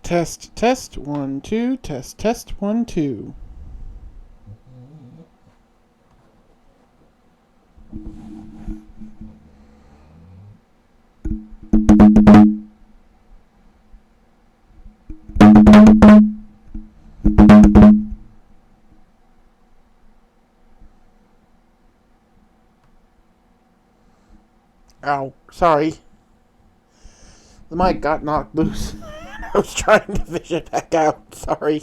Test, test, 1, 2, test, 1, 2. Ow, sorry. The mic got knocked loose. I was trying to fish it back out. Sorry.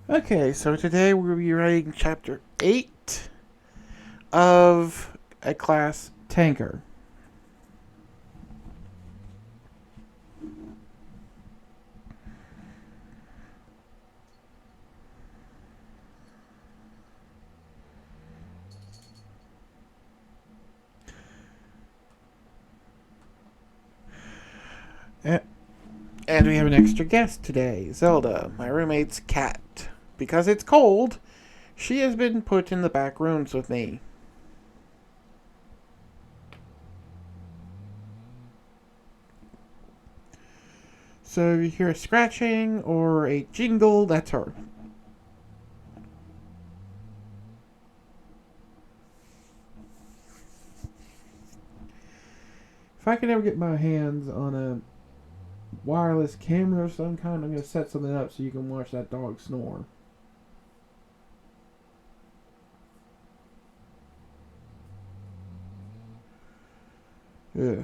Okay, so today we'll be writing chapter 8 of a class tanker. And we have an extra guest today, Zelda, my roommate's cat. Because it's cold, she has been put in the back rooms with me. So if you hear a scratching or a jingle, that's her. If I can ever get my hands on a wireless camera of some kind, I'm going to set something up so you can watch that dog snore. Ugh.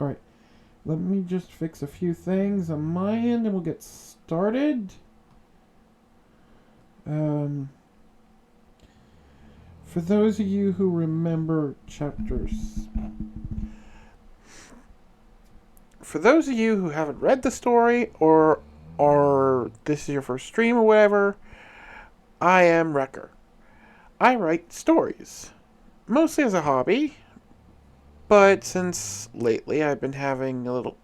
Alright, let me just fix a few things on my end and we'll get started. For those of you who remember chapters... For those of you who haven't read the story or this is your first stream or whatever, I am Wrecker. I write stories, mostly as a hobby, but since lately I've been having a little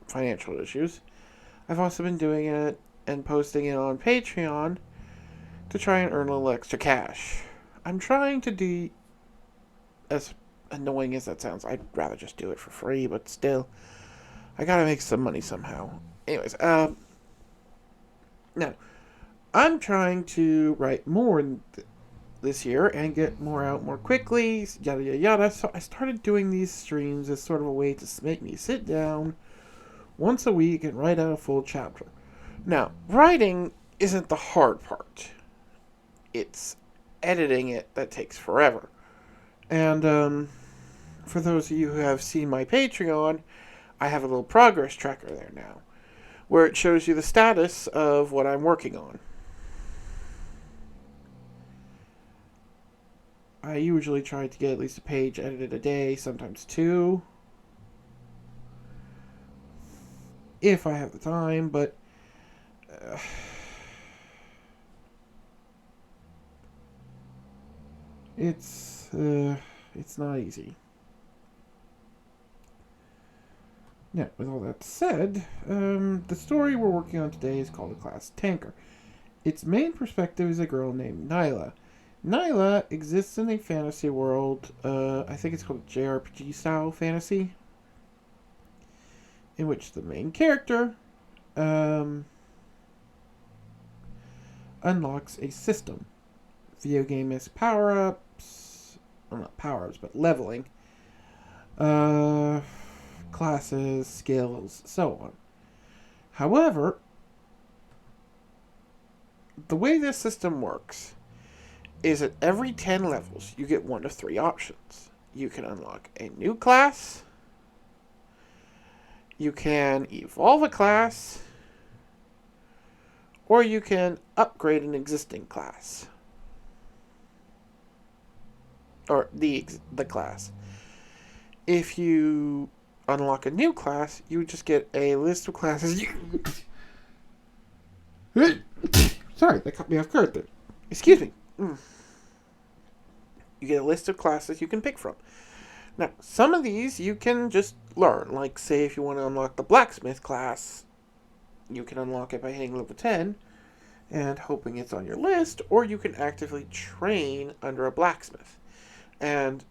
financial issues, I've also been doing it and posting it on Patreon to try and earn a little extra cash. I'm trying to do, as annoying as that sounds, I'd rather just do it for free, but still, I gotta make some money somehow. Anyways, now, I'm trying to write more this year and get more out more quickly, yada yada yada. So I started doing these streams as sort of a way to make me sit down once a week and write out a full chapter. Now, writing isn't the hard part. It's editing it that takes forever. And for those of you who have seen my Patreon, I have a little progress tracker there now, where it shows you the status of what I'm working on. I usually try to get at least a page edited a day, sometimes two, if I have the time, but it's not easy. Now, with all that said, the story we're working on today is called A Class Tanker. Its main perspective is a girl named Nyla. Nyla exists in a fantasy world, I think it's called JRPG style fantasy, in which the main character unlocks a system. Video game is power-ups, well, not power-ups, but leveling, classes, skills, so on. However, the way this system works is at every 10 levels, you get one of three options. You can unlock a new class, you can evolve a class, or you can upgrade an existing class. Or the class. If you unlock a new class, you just get a list of classes you... Sorry, that caught me off guard there. Excuse me. You get a list of classes you can pick from. Now, some of these you can just learn. Like, say, if you want to unlock the blacksmith class, you can unlock it by hitting level 10 and hoping it's on your list, or you can actively train under a blacksmith. And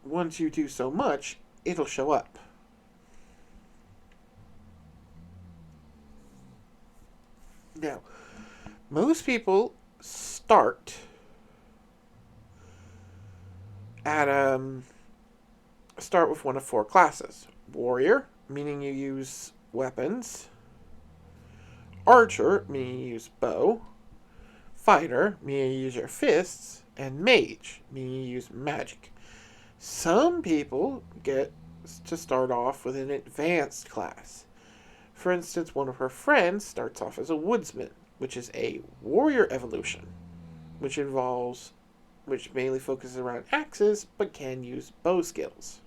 once you do so much, it'll show up. Now, most people start with one of four classes. Warrior, meaning you use weapons. Archer, meaning you use bow. Fighter, meaning you use your fists. And mage, meaning you use magic. Some people get to start off with an advanced class. For instance, one of her friends starts off as a woodsman, which is a warrior evolution, which mainly focuses around axes, but can use bow skills.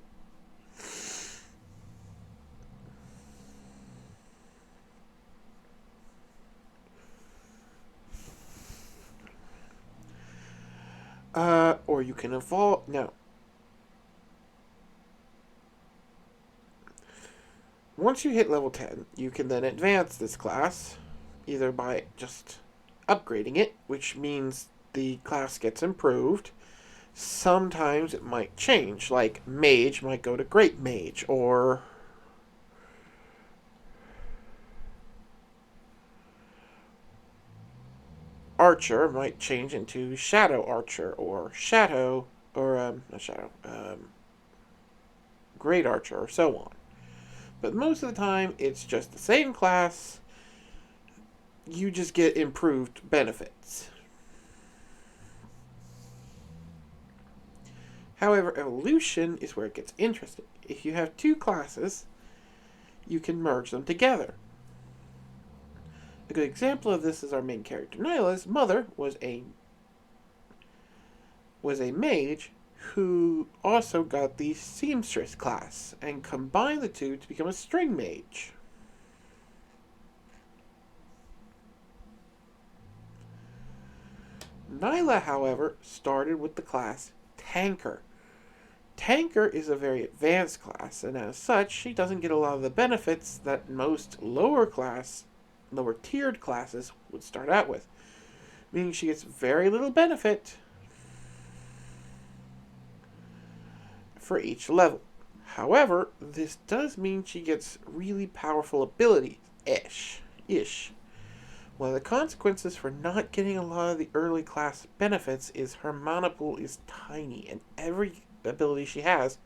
Or you can evolve. Now, once you hit level 10, you can then advance this class, either by just upgrading it, which means the class gets improved. Sometimes it might change, like mage might go to great mage, or archer might change into shadow archer, or great archer, or so on. But most of the time, it's just the same class. You just get improved benefits. However, evolution is where it gets interesting. If you have two classes, you can merge them together. A good example of this is our main character, Nyla's mother was a mage who also got the seamstress class and combined the two to become a string mage. Nyla, however, started with the class Tanker. Tanker is a very advanced class, and as such, she doesn't get a lot of the benefits that most lower tiered classes would start out with, meaning she gets very little benefit for each level. However, this does mean she gets really powerful abilities ish. One of the consequences for not getting a lot of the early class benefits is her mana pool is tiny, and every ability she has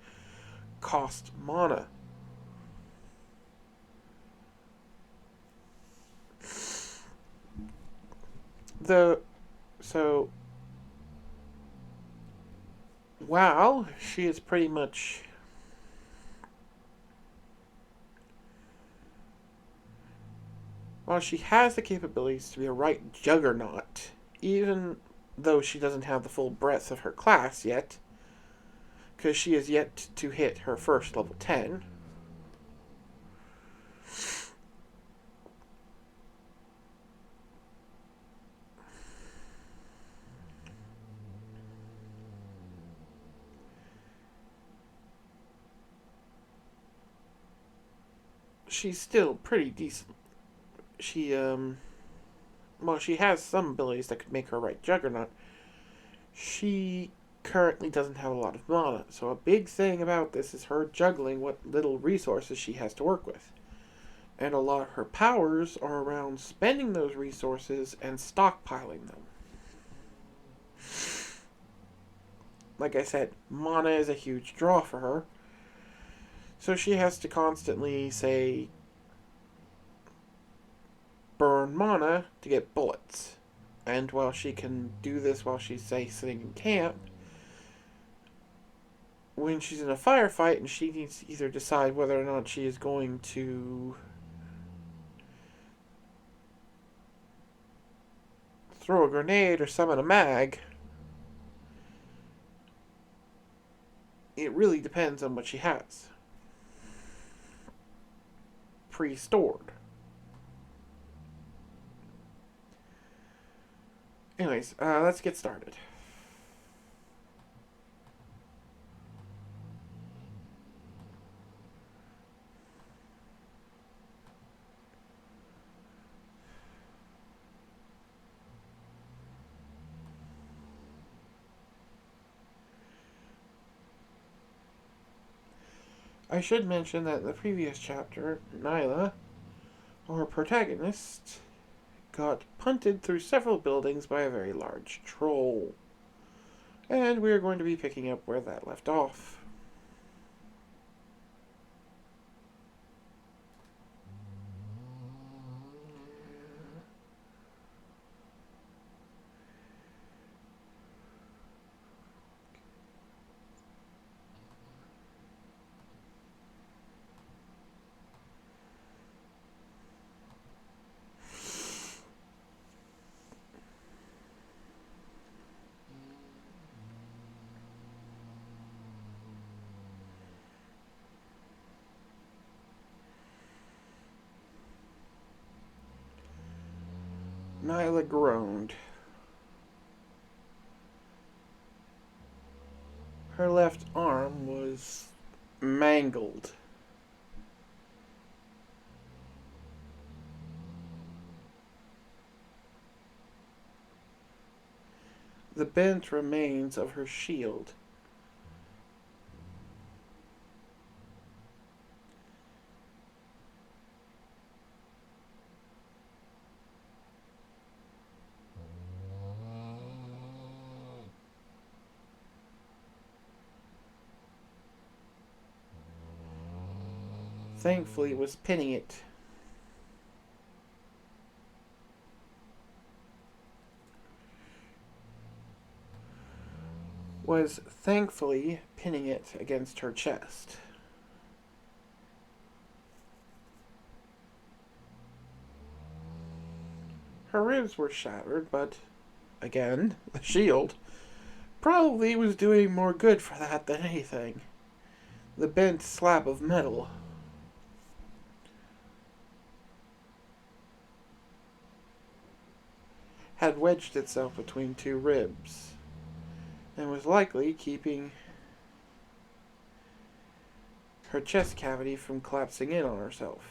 costs mana. While she is pretty much while she has the capabilities to be a right juggernaut, even though she doesn't have the full breadth of her class yet, because she is yet to hit her first level 10. She's still pretty decent. She has some abilities that could make her a right juggernaut. She currently doesn't have a lot of mana, so a big thing about this is her juggling what little resources she has to work with. And a lot of her powers are around spending those resources and stockpiling them. Like I said, mana is a huge draw for her. So she has to constantly, burn mana to get bullets. And while she can do this while she's, say, sitting in camp, when she's in a firefight and she needs to either decide whether or not she is going to throw a grenade or summon a mag, it really depends on what she has pre-stored. Anyways, let's get started. I should mention that in the previous chapter, Nyla, our protagonist, got punted through several buildings by a very large troll. And we're going to be picking up where that left off. Nyla groaned. Her left arm was mangled. The bent remains of her shield. Thankfully, it was pinning it. Was thankfully pinning it against her chest. Her ribs were shattered, but, again, the shield probably was doing more good for that than anything. The bent slab of metal had wedged itself between two ribs and was likely keeping her chest cavity from collapsing in on herself.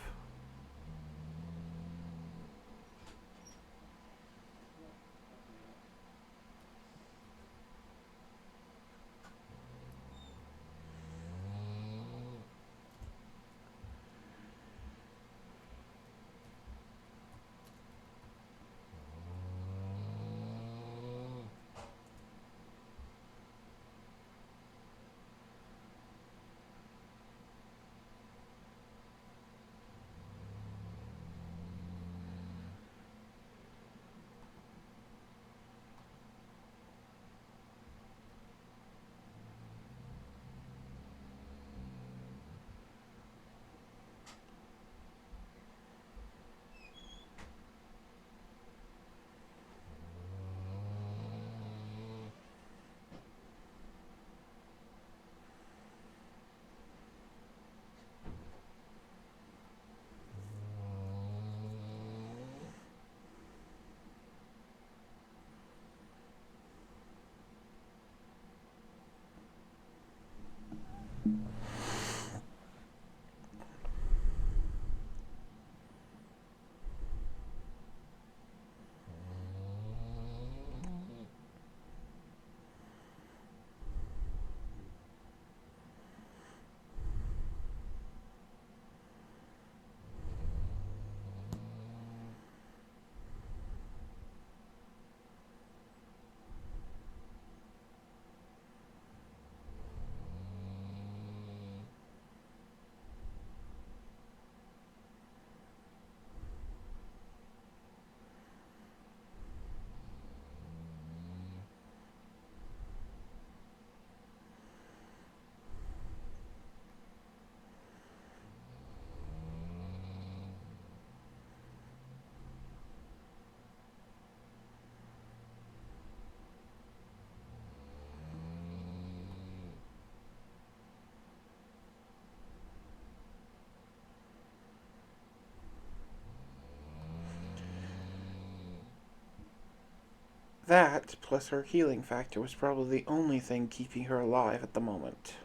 That, plus her healing factor, was probably the only thing keeping her alive at the moment.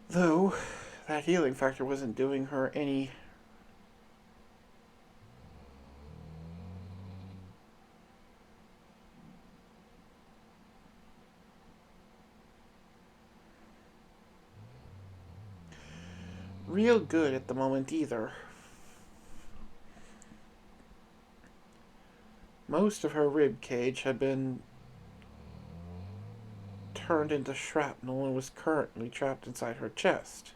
Though, that healing factor wasn't doing her any. Real good at the moment either. Most of her rib cage had been turned into shrapnel and was currently trapped inside her chest.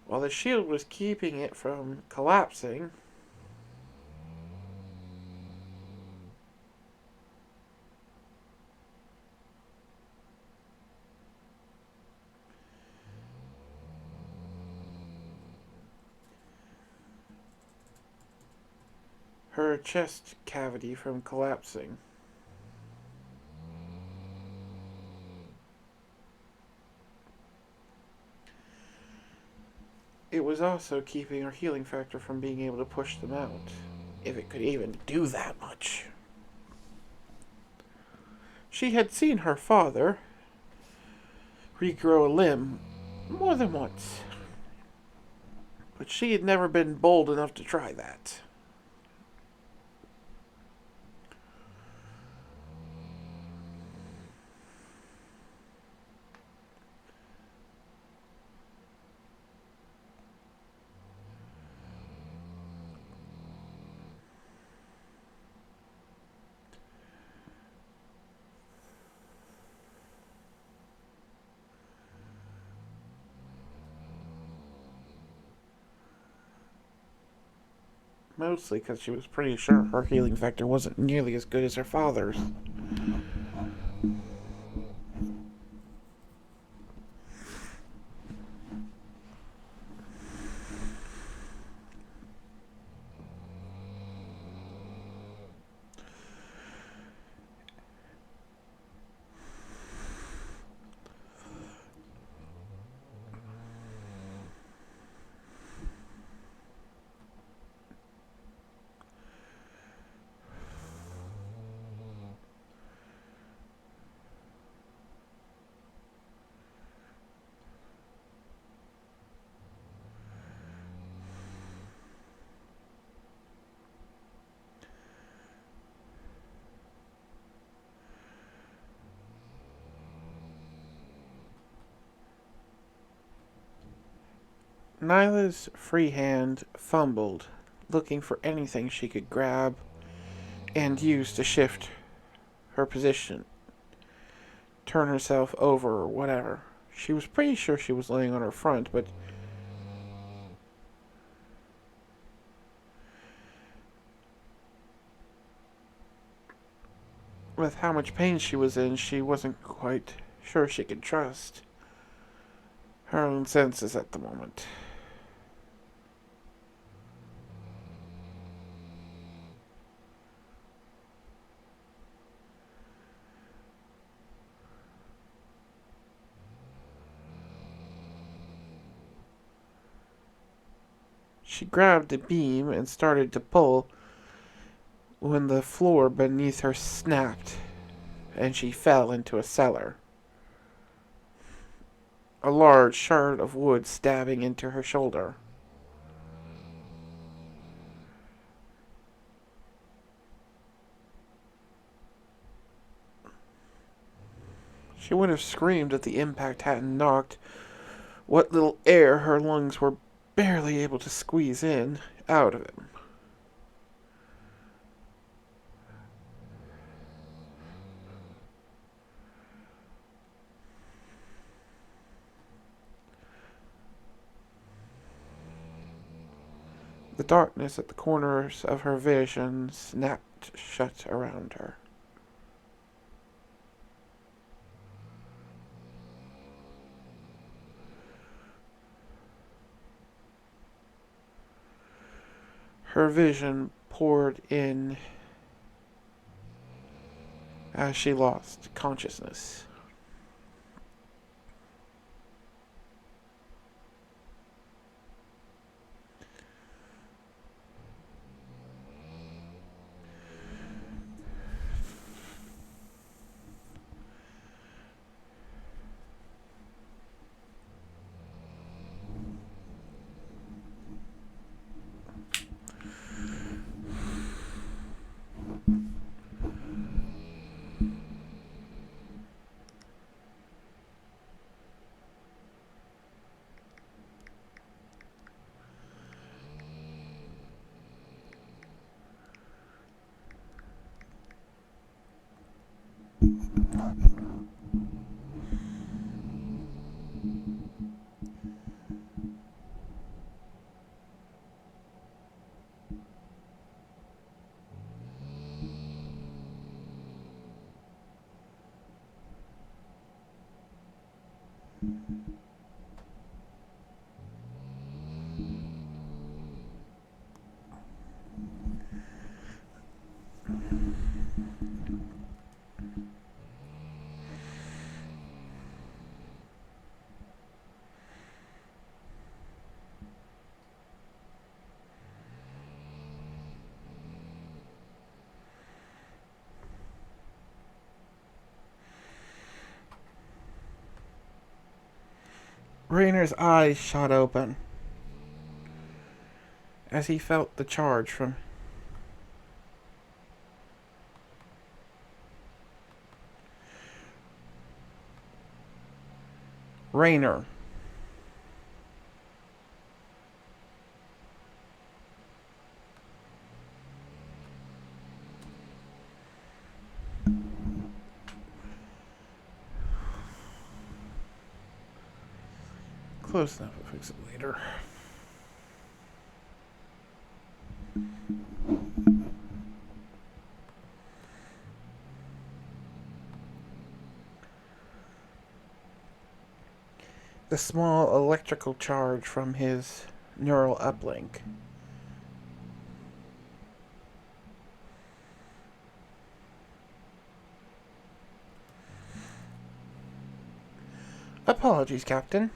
While the shield was keeping it from collapsing, her chest cavity from collapsing. It was also keeping her healing factor from being able to push them out, if it could even do that much. She had seen her father regrow a limb more than once, but she had never been bold enough to try that. Mostly because she was pretty sure her healing factor wasn't nearly as good as her father's. Nyla's free hand fumbled, looking for anything she could grab and use to shift her position, turn herself over, or whatever. She was pretty sure she was laying on her front, but with how much pain she was in, she wasn't quite sure she could trust her own senses at the moment. She grabbed a beam and started to pull when the floor beneath her snapped and she fell into a cellar. A large shard of wood stabbing into her shoulder. She would have screamed if the impact hadn't knocked what little air her lungs were barely able to squeeze in out of him. The darkness at the corners of her vision snapped shut around her. Her vision poured in as she lost consciousness. Raynor's eyes shot open as he felt the charge from Raynor. Close enough, I'll fix it later. The small electrical charge from his neural uplink. Apologies, Captain.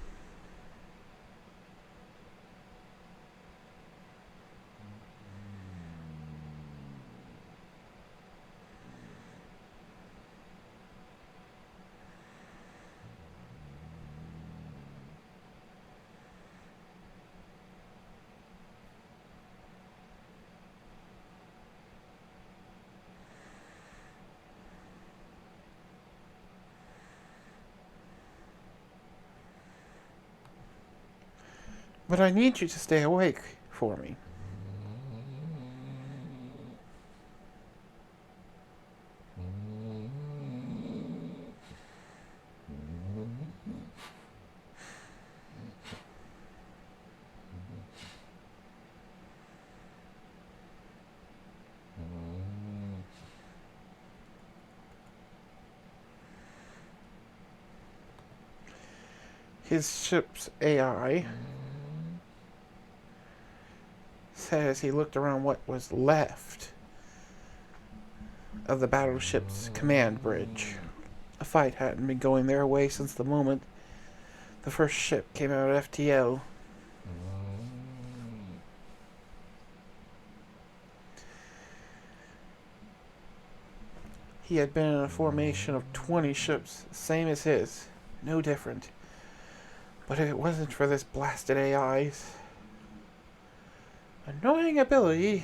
But I need you to stay awake for me. His ship's AI said as he looked around what was left of the battleship's command bridge. A fight hadn't been going their way since the moment the first ship came out of FTL. He had been in a formation of 20 ships, same as his, no different. But if it wasn't for this blasted AI's annoying ability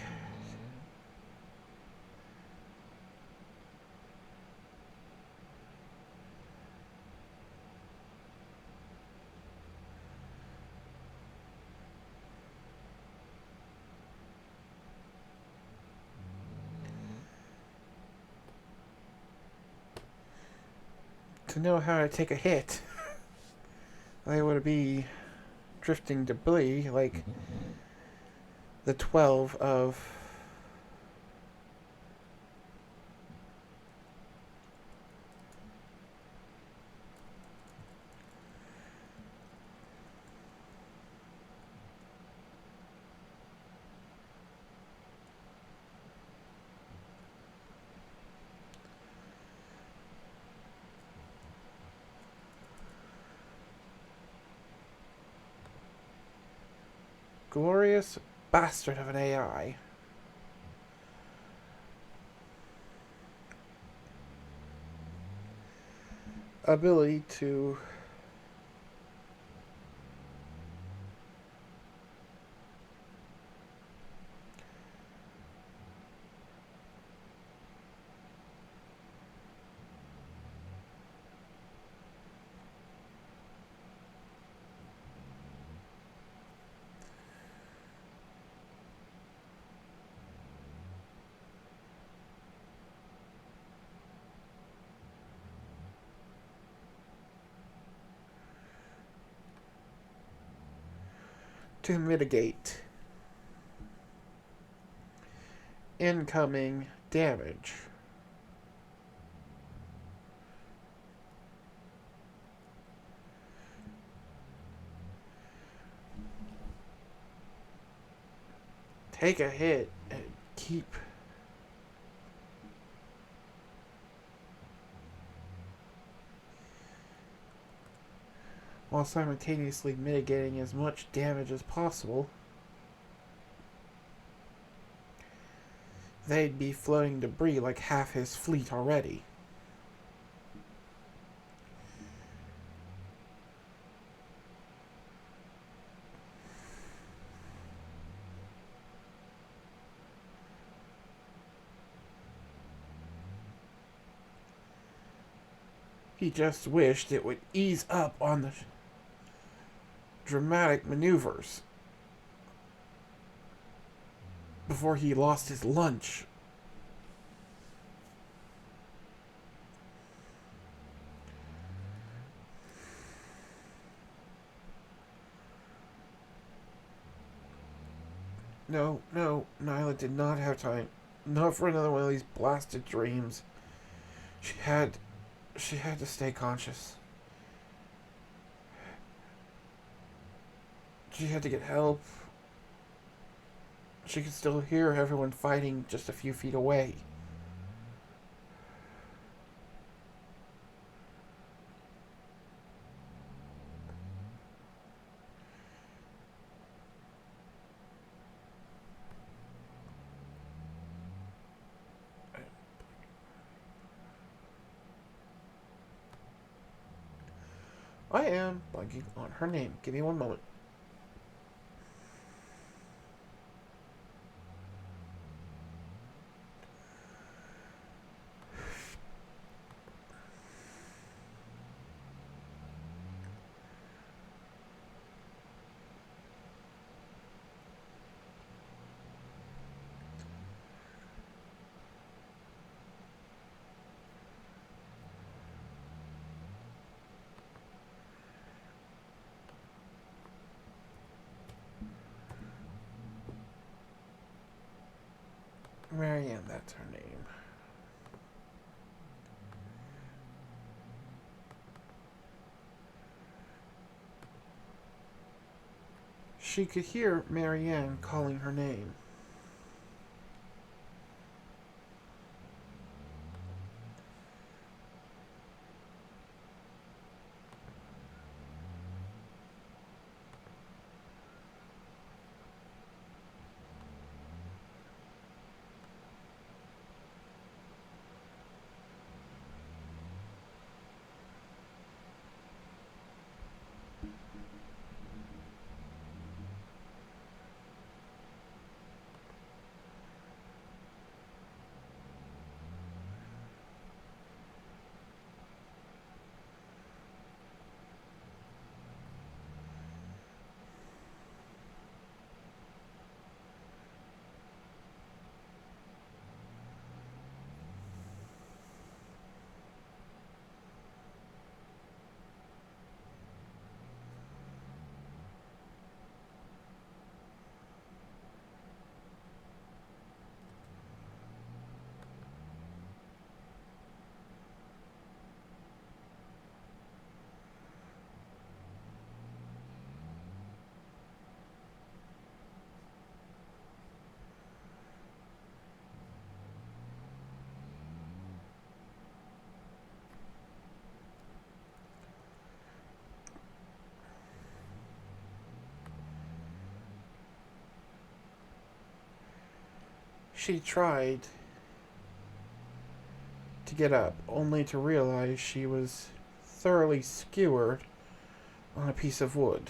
to know how to take a hit, they would be drifting debris like the 12 of glorious bastard of an AI. Ability to mitigate incoming damage. Take a hit and keep while simultaneously mitigating as much damage as possible. They'd be floating debris like half his fleet already. He just wished it would ease up on the dramatic maneuvers before he lost his lunch. No, Nyla did not have time. Not for another one of these blasted dreams. She had to stay conscious. She had to get help. She could still hear everyone fighting just a few feet away. I am blanking on her name. Give me one moment. Marianne, that's her name. She could hear Marianne calling her name. She tried to get up, only to realize she was thoroughly skewered on a piece of wood.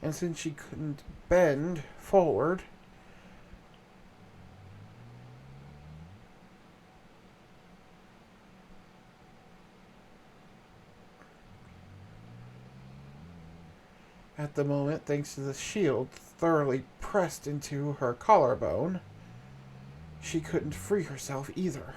And since she couldn't bend forward, at the moment, thanks to the shield thoroughly pressed into her collarbone, she couldn't free herself either.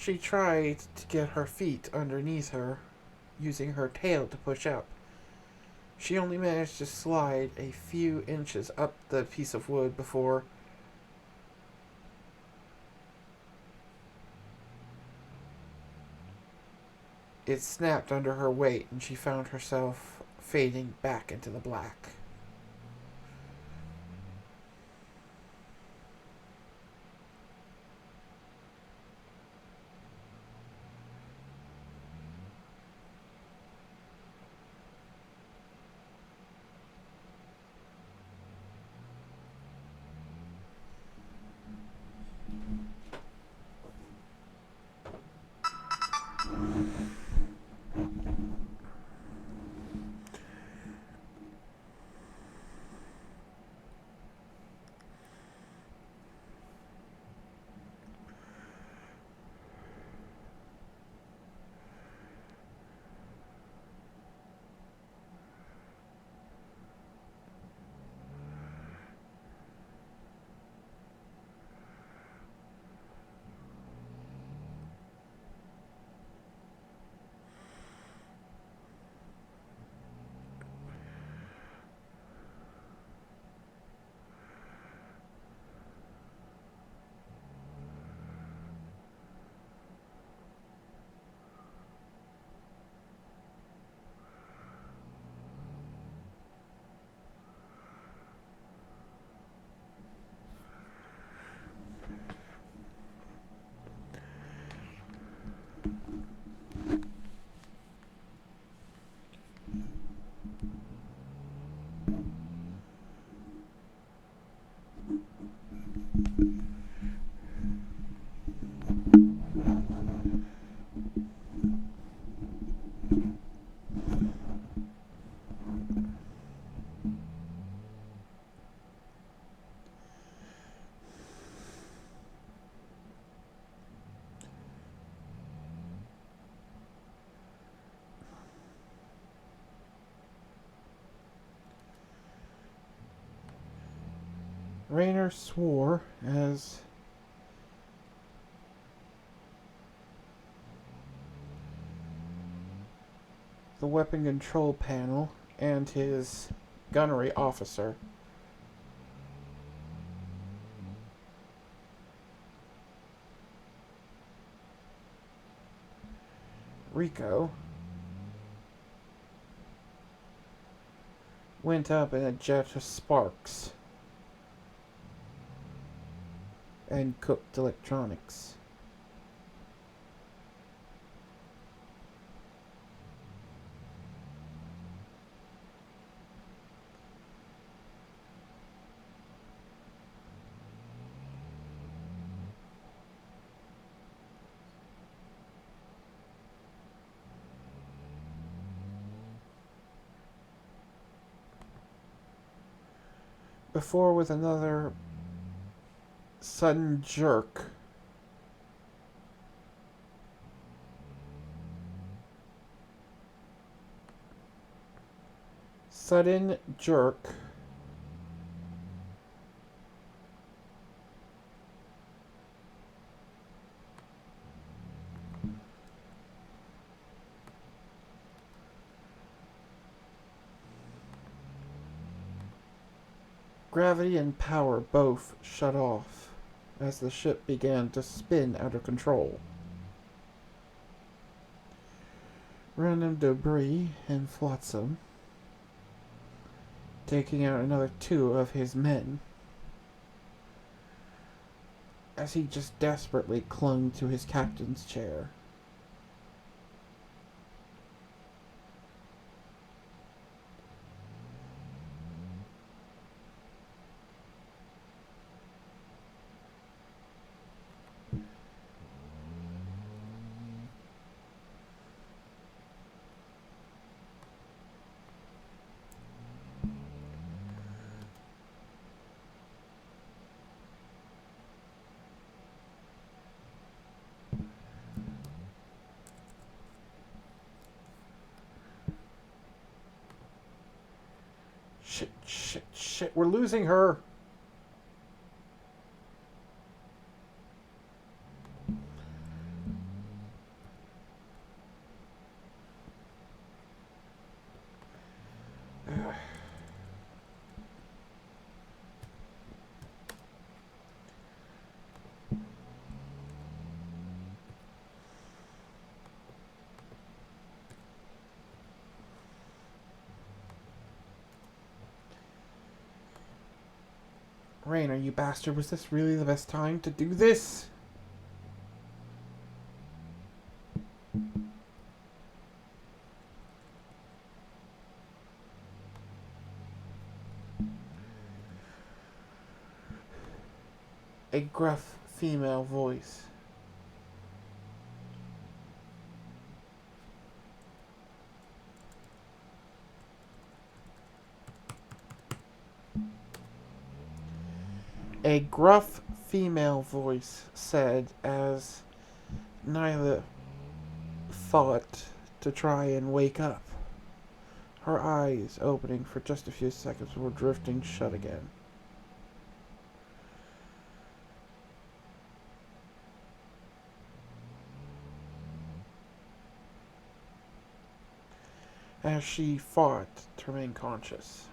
She tried to get her feet underneath her, using her tail to push up. She only managed to slide a few inches up the piece of wood before it snapped under her weight and she found herself fading back into the black. Raynor swore as the weapon control panel and his gunnery officer Rico went up in a jet of sparks and cooked electronics. Before, with another sudden jerk, Gravity and power both shut off as the ship began to spin out of control. Random debris and flotsam, taking out another 2 of his men, as he just desperately clung to his captain's chair. Shit, we're losing her. Rainer, you bastard, was this really the best time to do this? A gruff female voice. A gruff female voice said as Nyla fought to try and wake up. Her eyes, opening for just a few seconds, were drifting shut again. As she fought to remain conscious.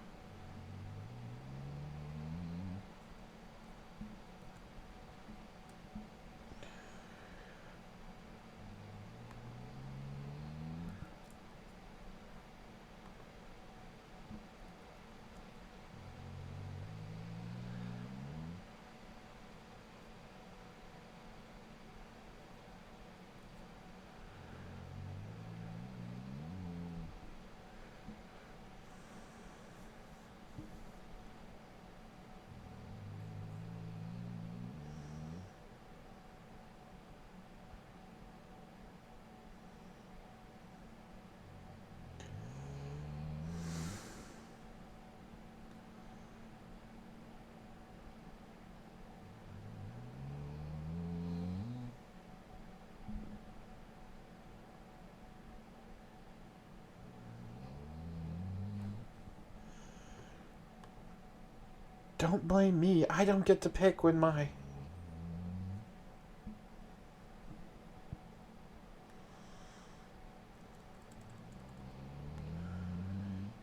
Don't blame me. I don't get to pick when my...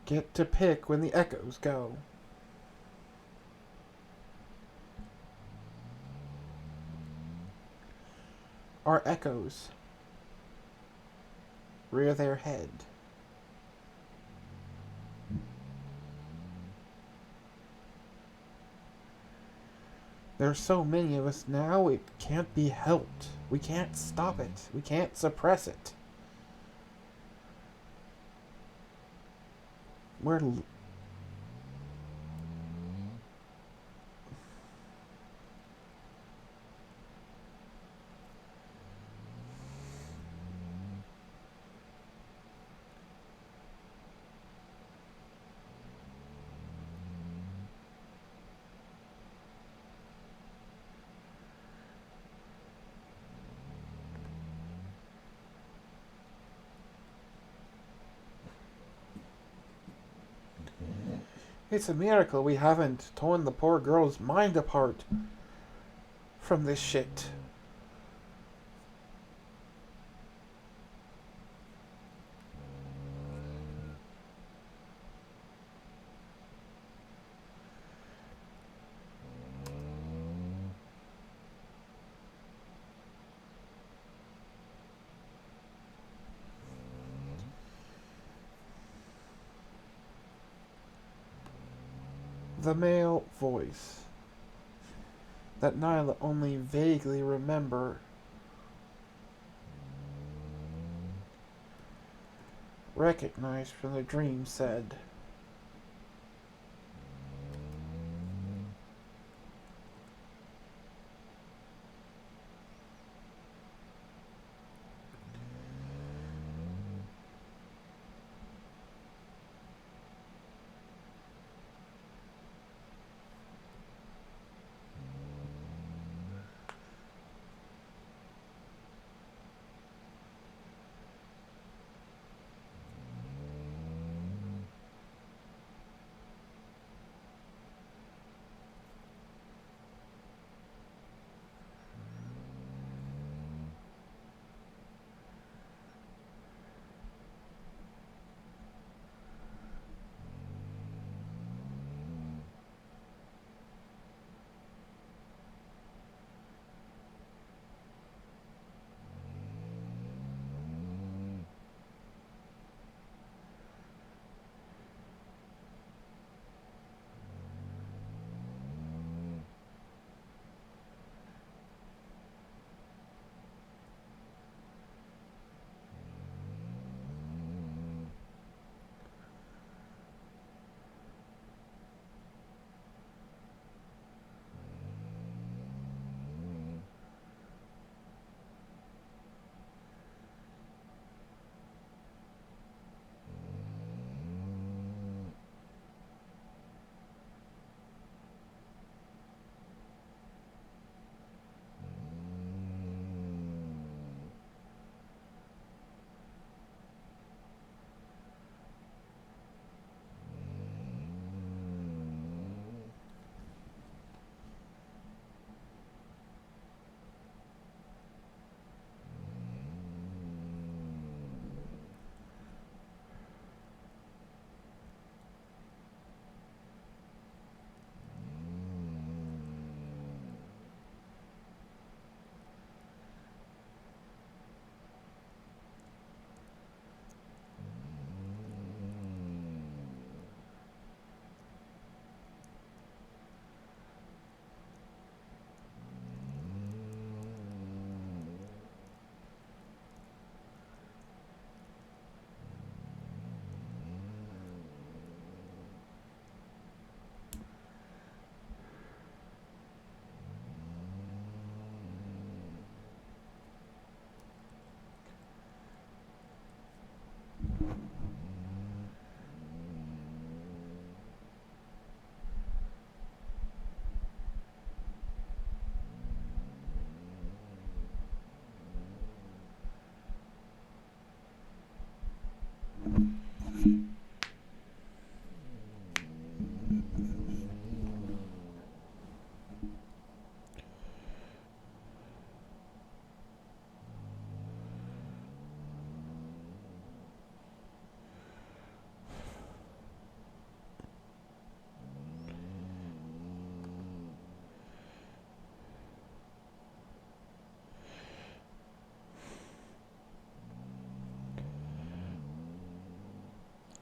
Get to pick when the echoes go. Our echoes rear their head. There's so many of us now, it can't be helped. We can't stop it. We can't suppress it. We're... It's a miracle we haven't torn the poor girl's mind apart from this shit. The male voice that Nyla only vaguely remember recognized from the dream said,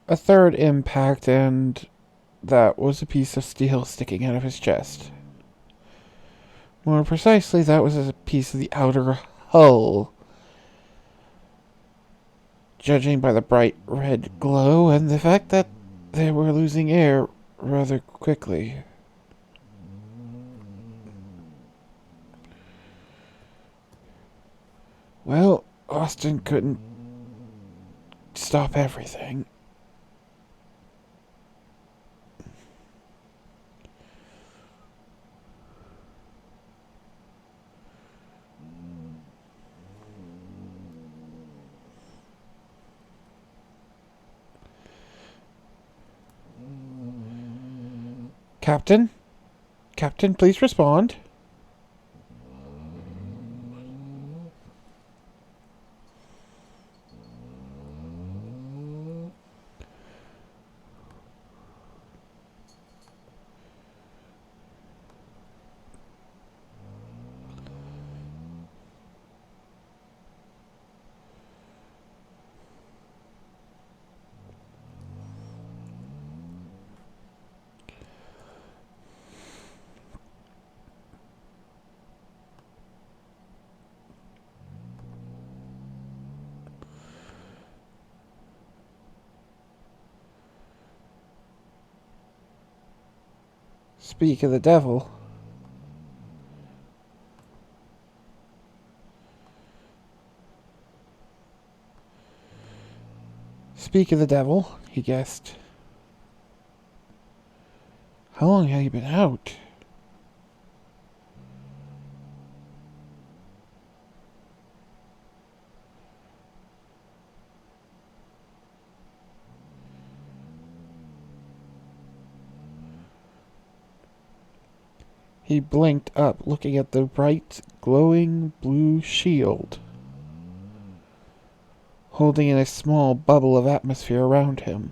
a third impact, and that was a piece of steel sticking out of his chest. More precisely, that was a piece of the outer hull. Judging by the bright red glow and the fact that they were losing air rather quickly. Well, Austin couldn't stop everything. Captain? Captain, please respond. Speak of the devil. Speak of the devil, he guessed. How long have you been out? He blinked up, looking at the bright, glowing blue shield, holding in a small bubble of atmosphere around him.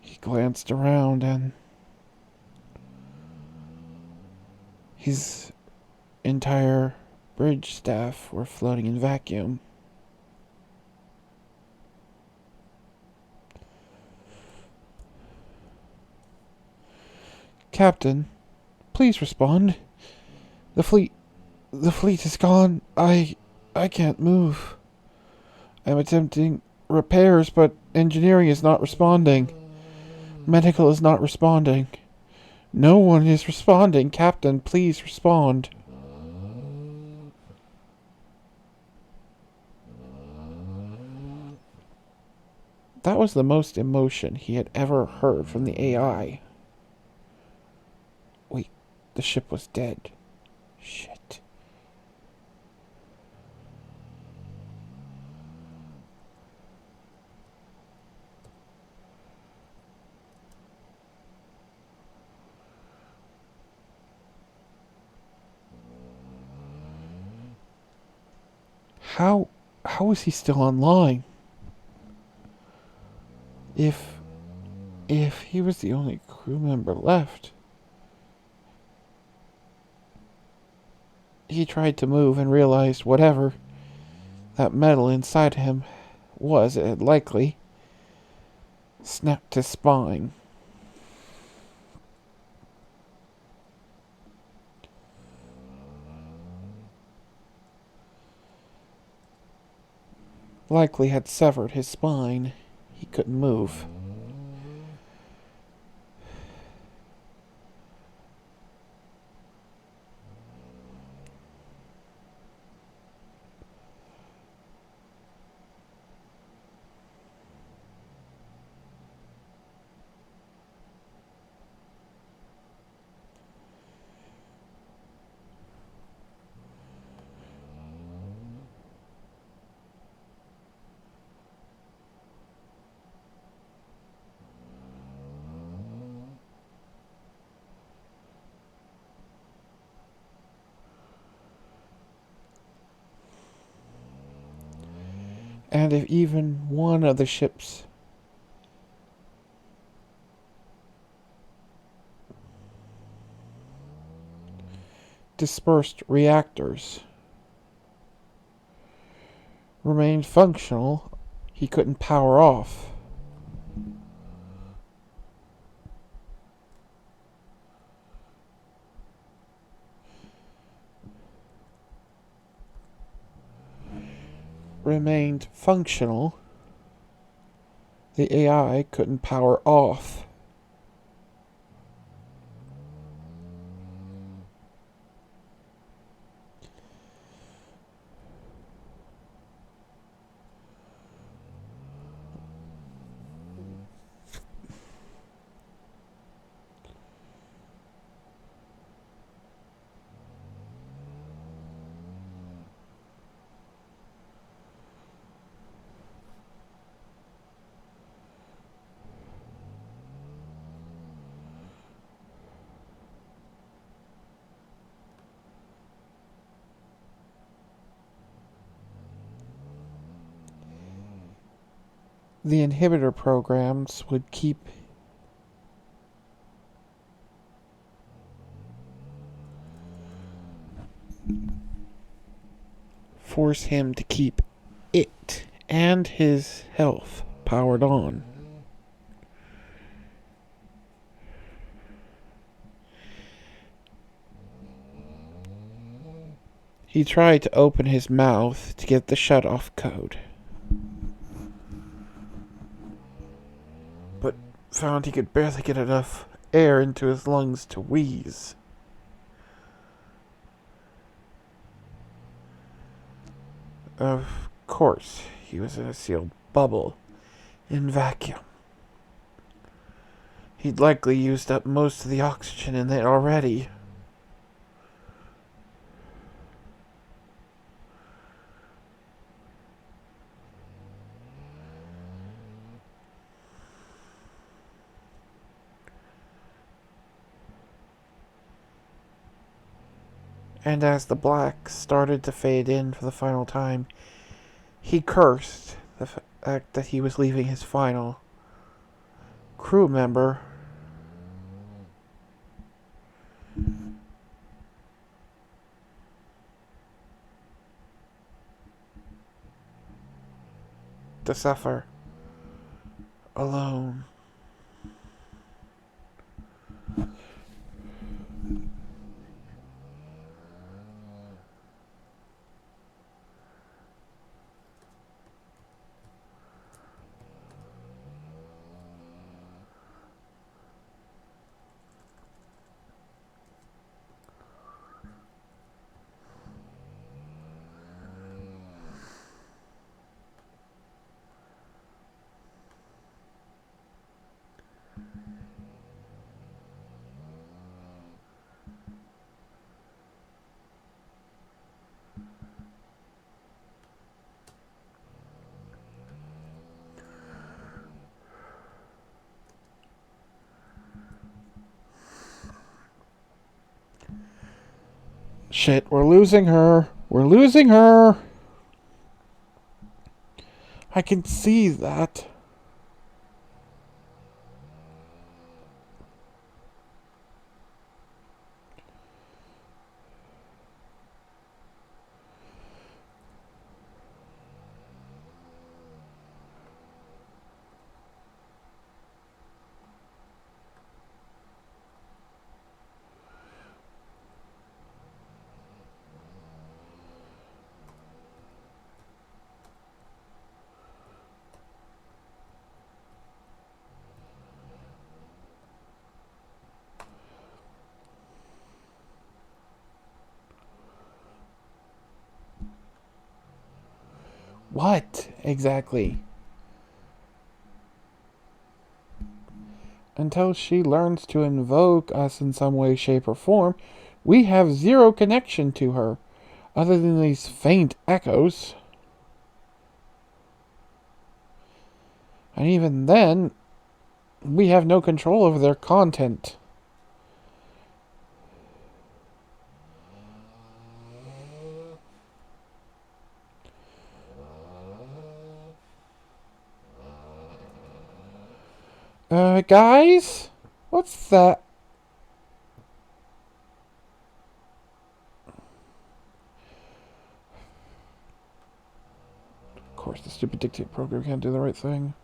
He glanced around and his entire bridge staff were floating in vacuum. Captain, please respond. The fleet is gone. I can't move. I'm attempting repairs, but engineering is not responding. Medical is not responding. No one is responding. Captain, please respond. That was the most emotion he had ever heard from the AI. Wait, the ship was dead. Shit. How is he still online? If he was the only crew member left. He tried to move and realized whatever that metal inside him was, it had likely snapped his spine. Likely had severed his spine. He couldn't move. And if even one of the ship's dispersed reactors remained functional, he couldn't power off. Remained functional, the AI couldn't power off. The inhibitor programs would force him to keep it and his health powered on. He tried to open his mouth to get the shut-off code, but found he could barely get enough air into his lungs to wheeze. Of course, he was in a sealed bubble in vacuum. He'd likely used up most of the oxygen in it already. And as the black started to fade in for the final time, he cursed the fact that he was leaving his final crew member to suffer alone. Shit, we're losing her. We're losing her. I can see that. What exactly? Until she learns to invoke us in some way, shape, or form, we have zero connection to her, other than these faint echoes. And even then, we have no control over their content. Guys? What's that? Of course, the stupid dictate program can't do the right thing.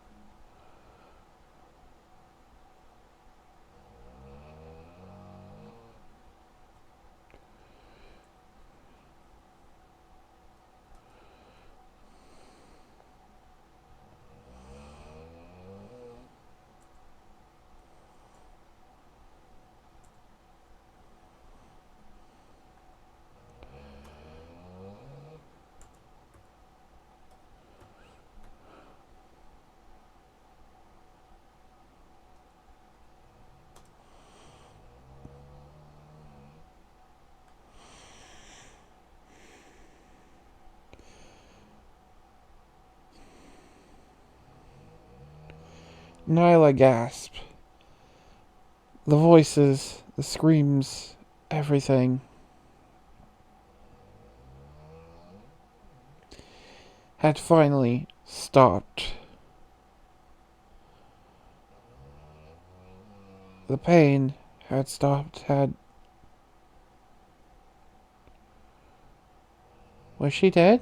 Nyla gasped. The voices, the screams, everything had finally stopped. The pain had stopped. Was she dead?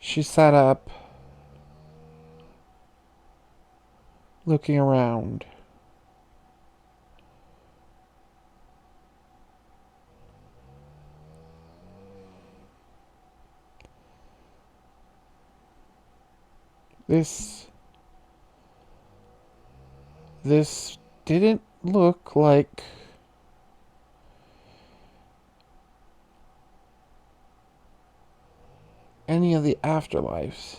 She sat up, looking around. This this didn't look like any of the afterlives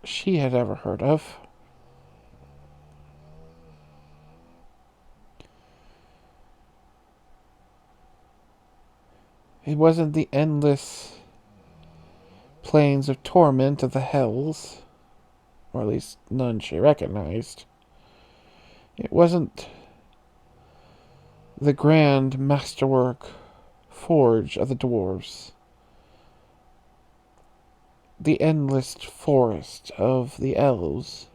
she had ever heard of. It wasn't the endless plains of torment of the hells, or at least none she recognized. It wasn't the grand masterwork forge of the dwarves, the endless forest of the elves.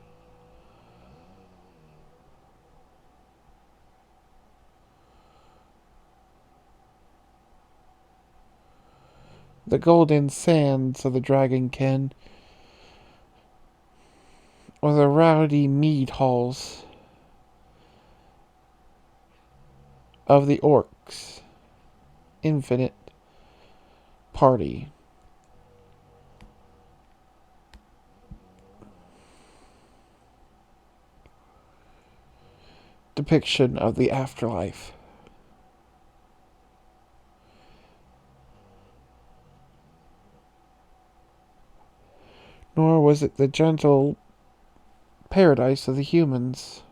The golden sands of the Dragonkin, or the rowdy mead halls of the orcs' infinite party. Depiction of the afterlife. Nor was it the gentle paradise of the humans.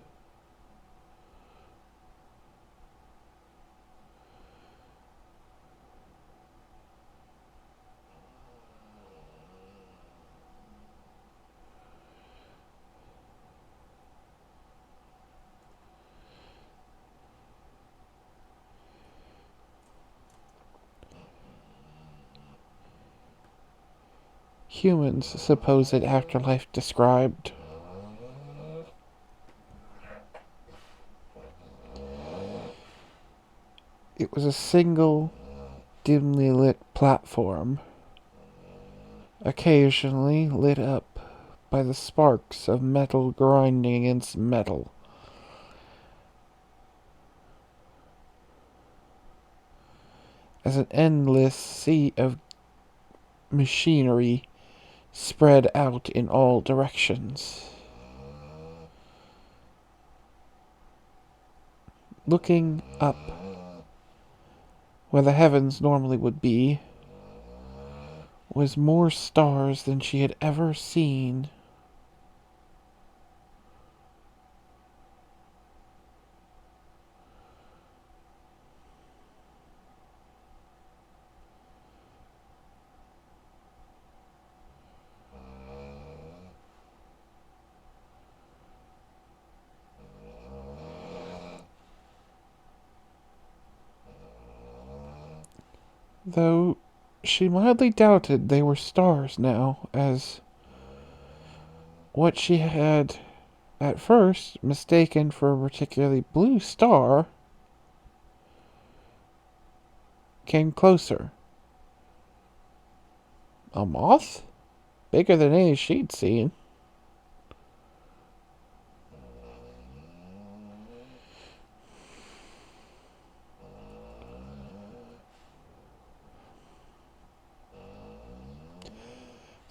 Humans' supposed afterlife described. It was a single, dimly lit platform, occasionally lit up by the sparks of metal grinding against metal. As an endless sea of machinery spread out in all directions. Looking up, where the heavens normally would be, was more stars than she had ever seen. Though she mildly doubted they were stars now, as what she had at first mistaken for a particularly blue star came closer. A moth? Bigger than any she'd seen.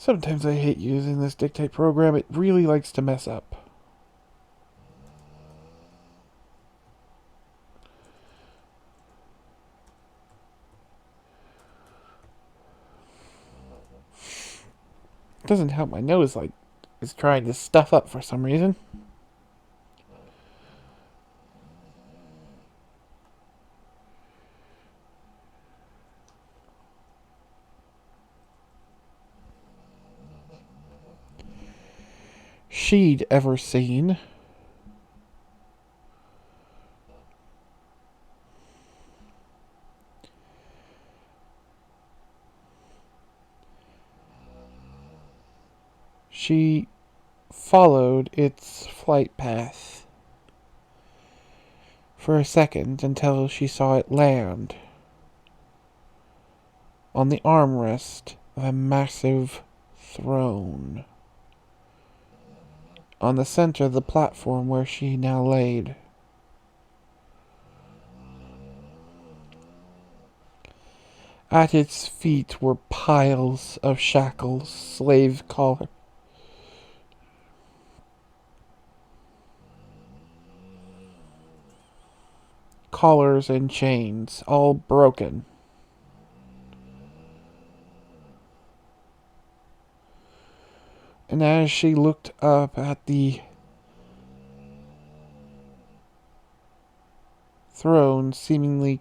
Sometimes I hate using this dictate program. It really likes to mess up. It doesn't help my nose is trying to stuff up for some reason. She'd ever seen. She followed its flight path for a second until she saw it land on the armrest of a massive throne on the center of the platform where she now laid. At its feet were piles of shackles, slave collars and chains, all broken. And as she looked up at the throne, seemingly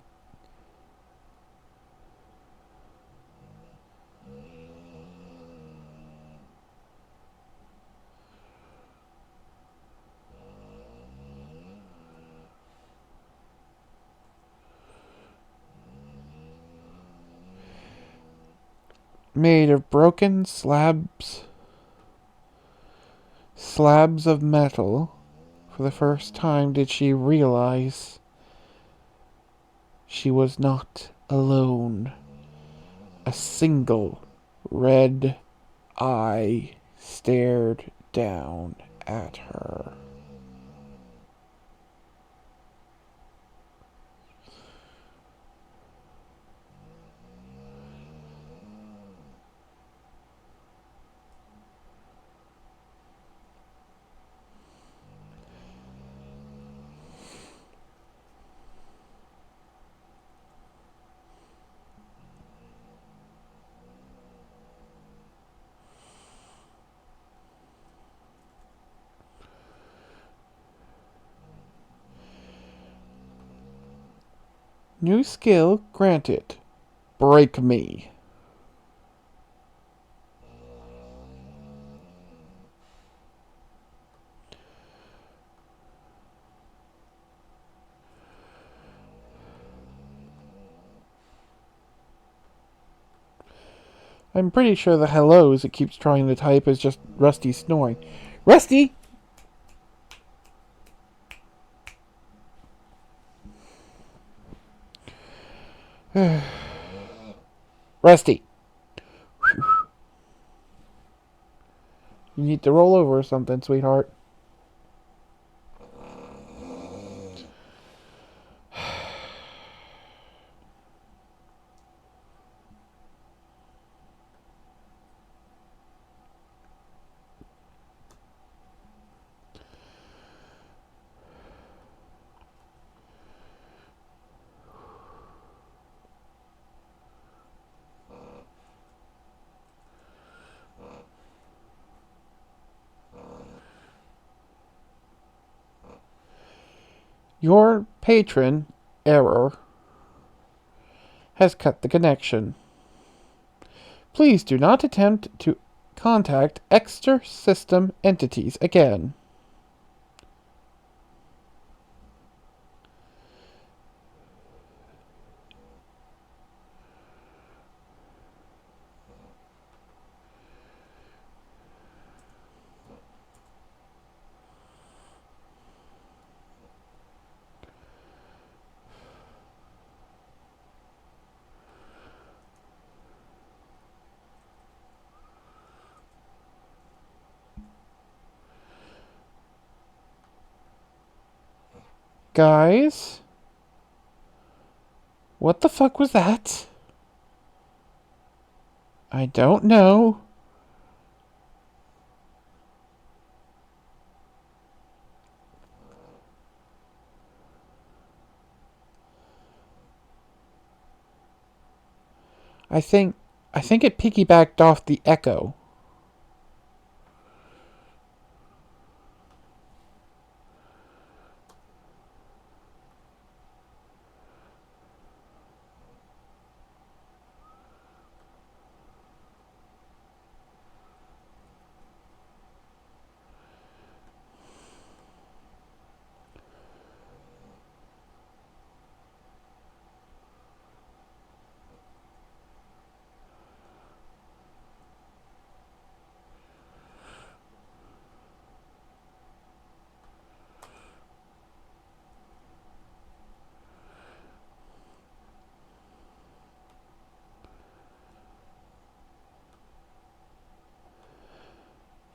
made of broken slabs of metal, for the first time did she realize she was not alone. A single red eye stared down at her. New skill granted. Break me. I'm pretty sure the hellos it keeps trying to type is just Rusty snoring. Rusty! Rusty! You need to roll over or something, sweetheart. Your patron, Error, has cut the connection. Please do not attempt to contact extra system entities again. Guys? What the fuck was that? I don't know. I think it piggybacked off the echo.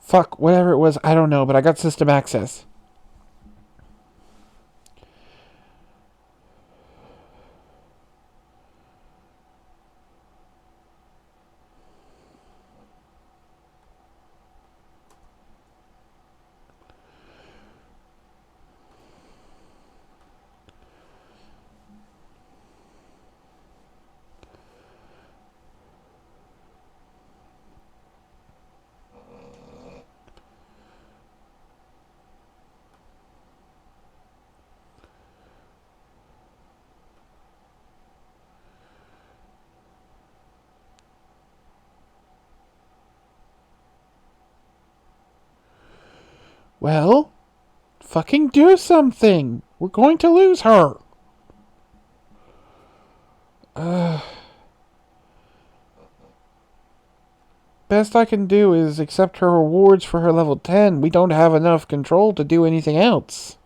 Fuck, whatever it was, I don't know, but I got system access. Well, fucking do something. We're going to lose her. Best I can do is accept her rewards for her level 10. We don't have enough control to do anything else.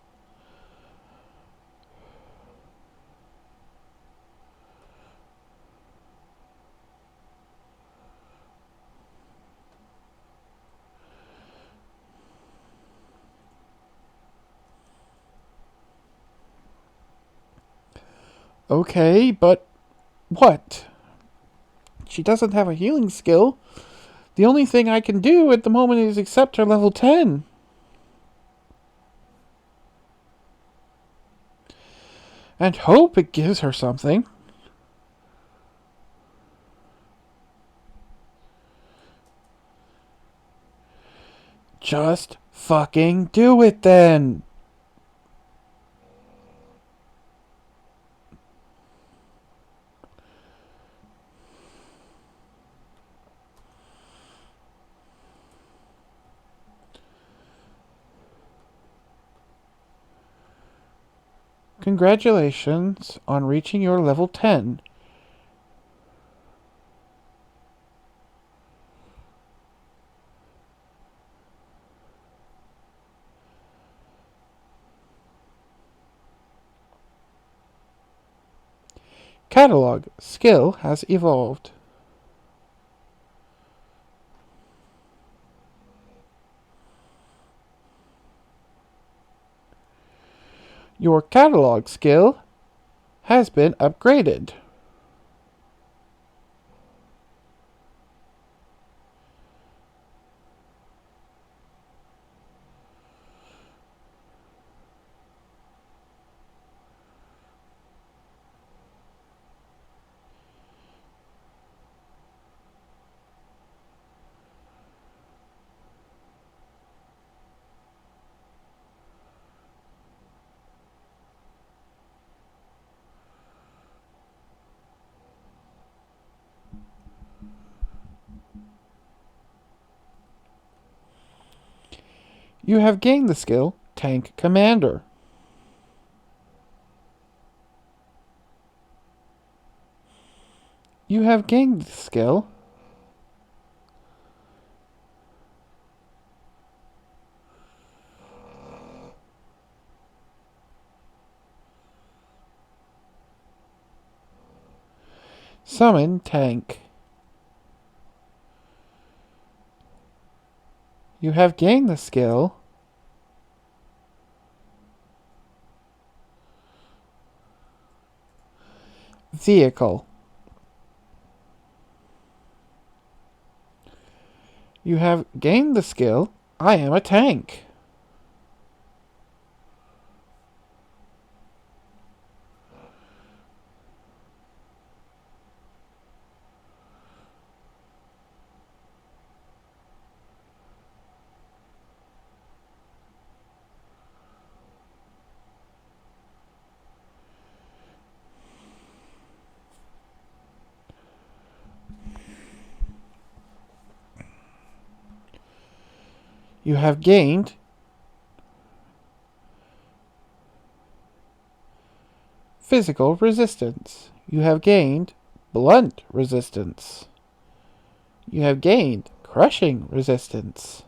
Okay, but what? She doesn't have a healing skill. The only thing I can do at the moment is accept her level 10. And hope it gives her something. Just fucking do it then. Congratulations on reaching your level 10. Catalog skill has evolved. Your catalog skill has been upgraded. You have gained the skill Tank Commander. You have gained the skill Summon Tank. You have gained the skill Vehicle. You have gained the skill I am a tank. You have gained Physical Resistance. You have gained Blunt Resistance. You have gained Crushing Resistance.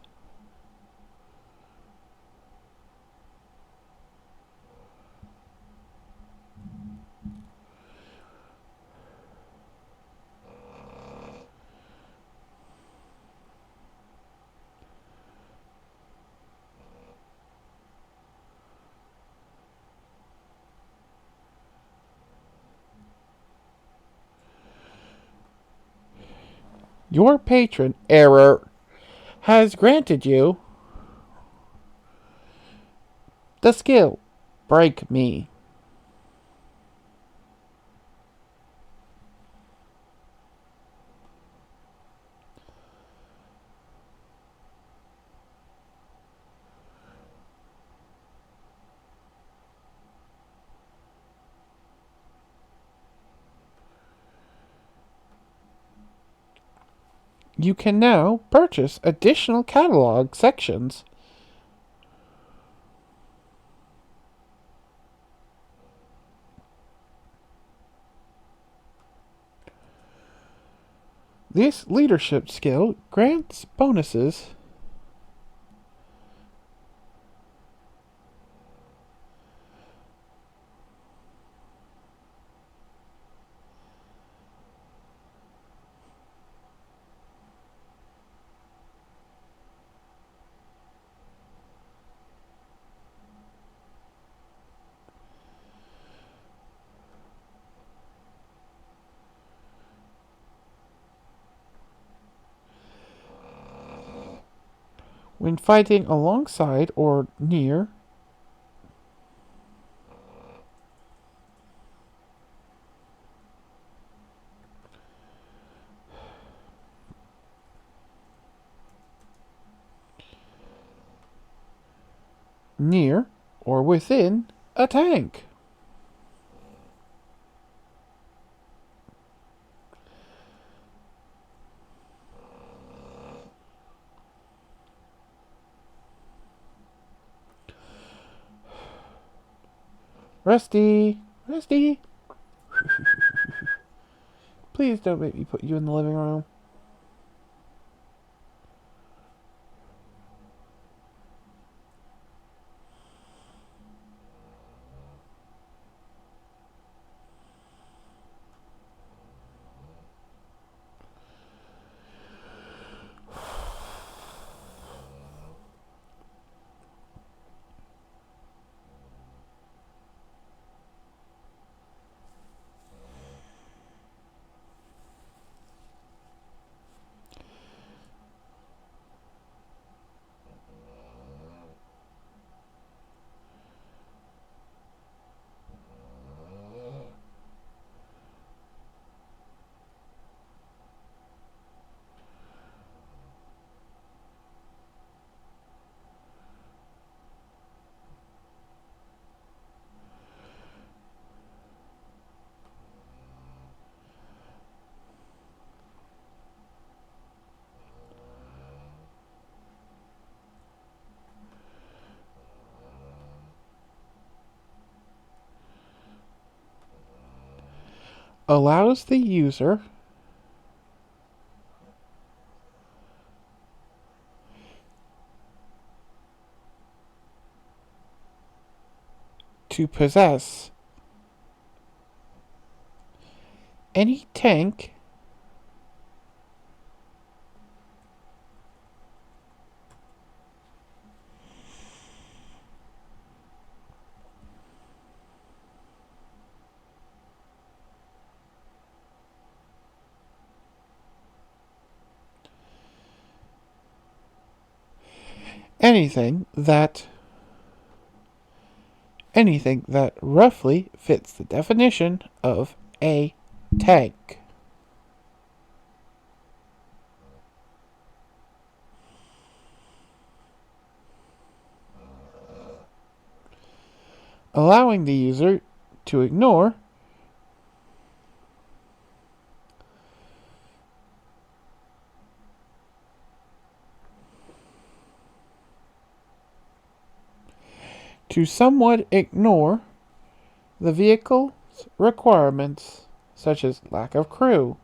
Your patron, Error, has granted you the skill Break Me. You can now purchase additional catalog sections This leadership skill grants bonuses when fighting alongside or near or within a tank. Rusty, Rusty, please don't make me put you in the living room. Allows the user to possess any tank anything that roughly fits the definition of a tank. Allowing the user to ignore somewhat ignore the vehicle's requirements, such as lack of crew.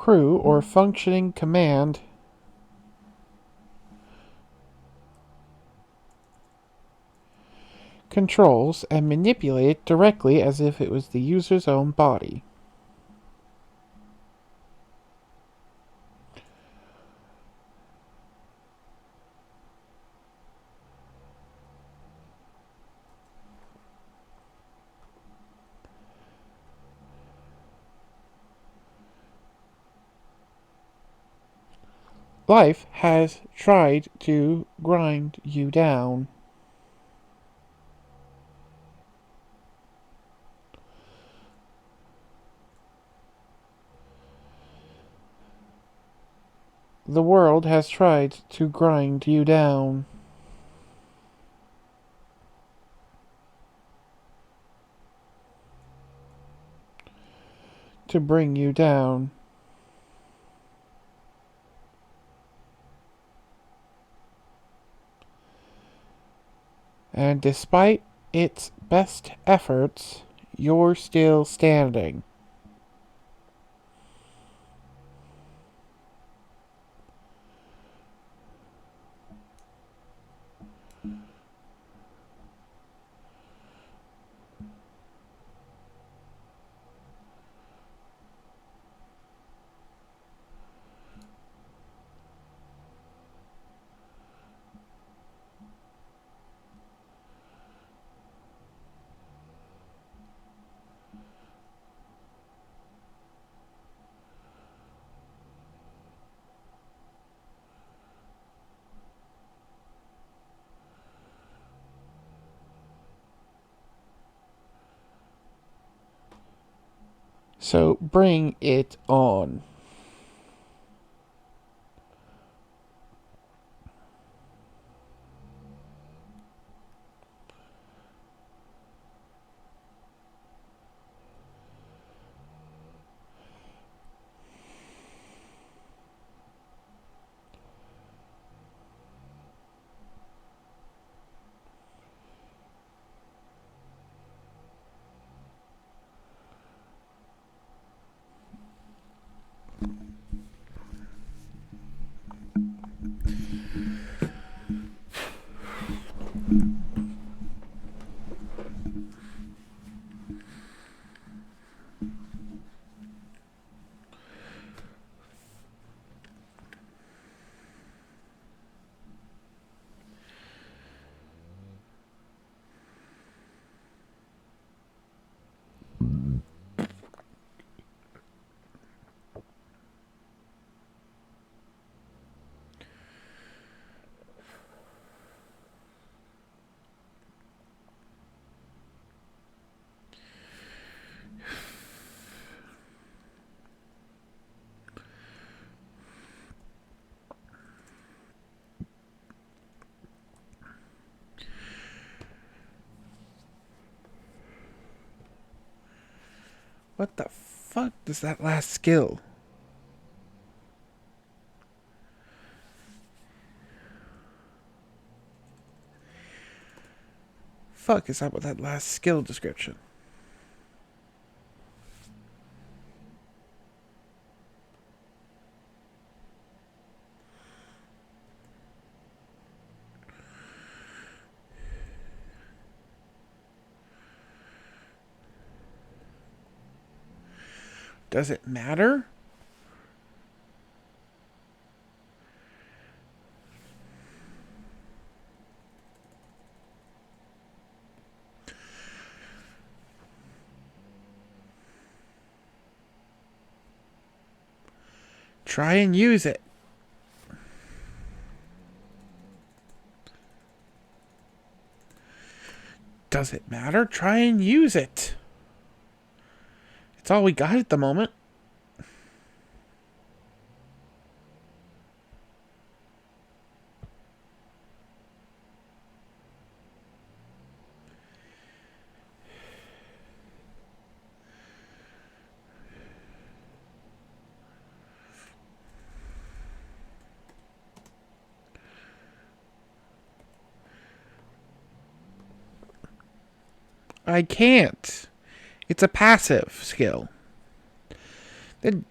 Crew or functioning command controls and manipulate it directly as if it was the user's own body. Life has tried to grind you down. The world has tried to grind you down. To bring you down. And despite its best efforts, you're still standing. So bring it on. What the fuck does that last skill? Fuck is up with that last skill description? Does it matter? Try and use it. Does it matter? Try and use it. It's all we got at the moment. I can't. It's a passive skill. Then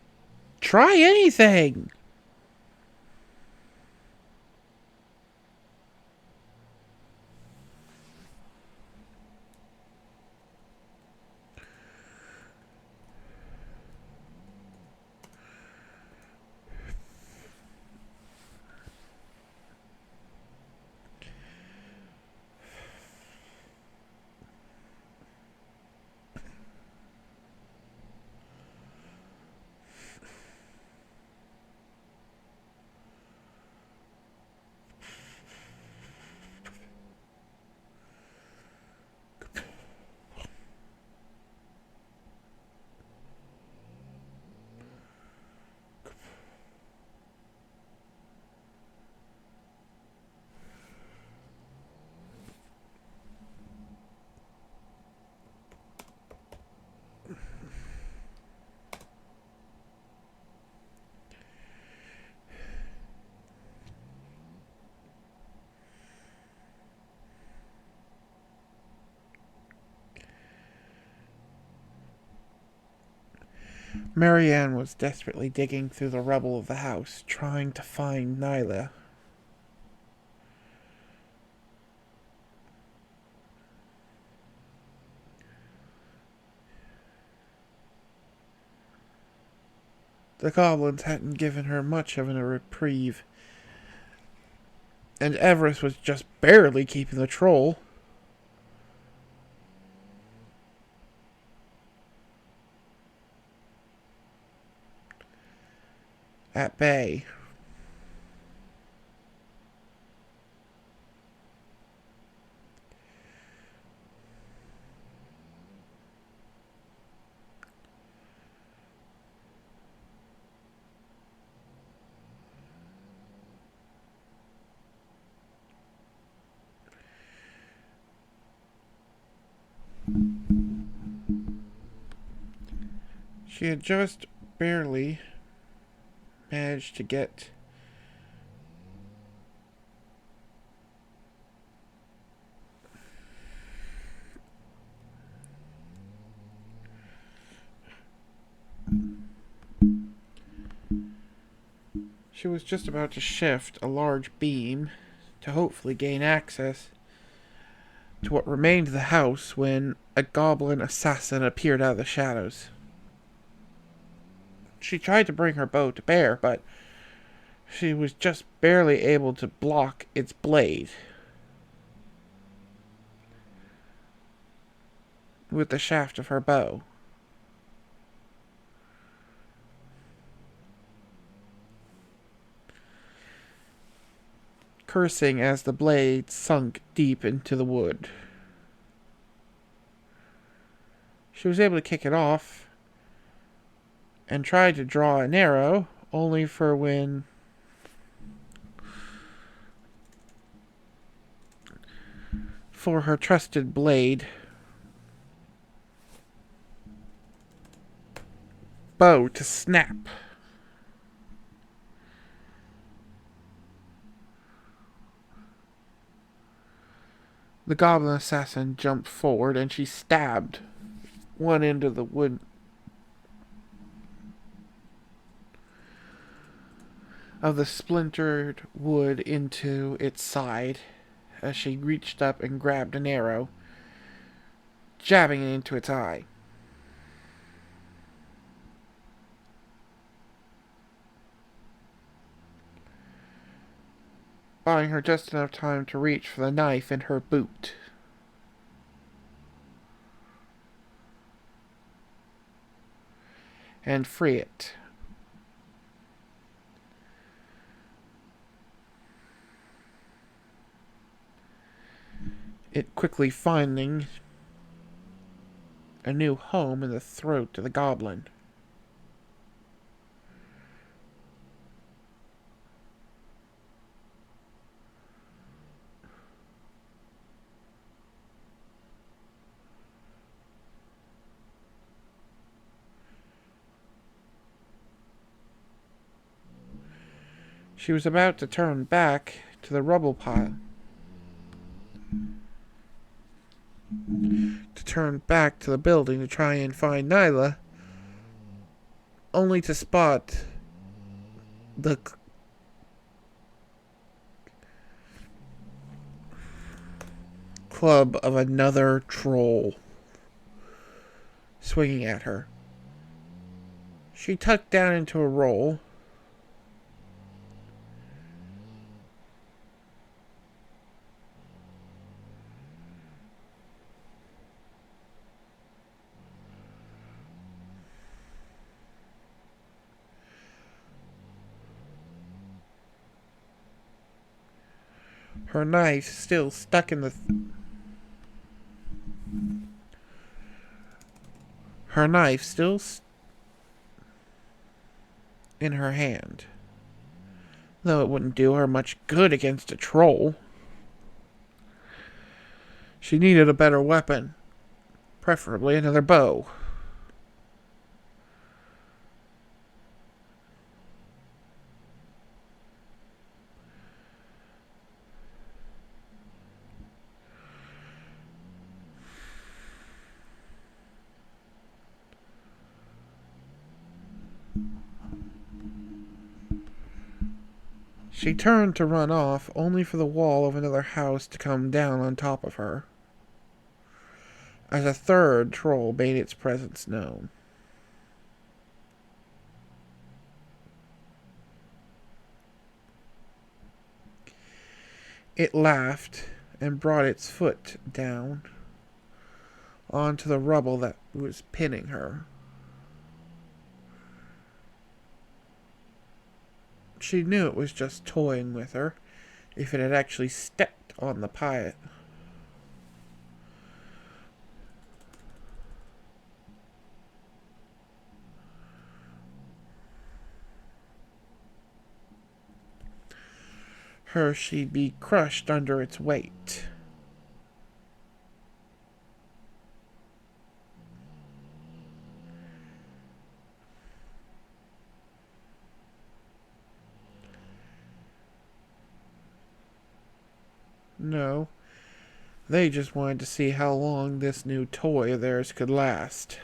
try anything. Marianne was desperately digging through the rubble of the house, trying to find Nyla. The goblins hadn't given her much of a reprieve, and Everest was just barely keeping the troll at bay. She had just barely managed to get She was just about to shift a large beam to hopefully gain access to what remained of the house when a goblin assassin appeared out of the shadows. She tried to bring her bow to bear, but she was just barely able to block its blade with the shaft of her bow. Cursing as the blade sunk deep into the wood. She was able to kick it off and tried to draw an arrow, only for her trusted blade bow to snap. The goblin assassin jumped forward and she stabbed one end of the wood of the splintered wood into its side as she reached up and grabbed an arrow, jabbing it into its eye. Buying her just enough time to reach for the knife in her boot. And free it. It quickly finding a new home in the throat of the goblin. She was about to turn back to the rubble pile. To turn back to the building to try and find Nyla, only to spot the club of another troll swinging at her. She tucked down into a roll. Her knife still stuck in the... Her knife still in her hand. Though it wouldn't do her much good against a troll. She needed a better weapon. Preferably another bow. She turned to run off, only for the wall of another house to come down on top of her, as a third troll made its presence known. It laughed and brought its foot down onto the rubble that was pinning her. She knew it was just toying with her if it had actually stepped on the pilot. She'd be crushed under its weight. No, they just wanted to see how long this new toy of theirs could last.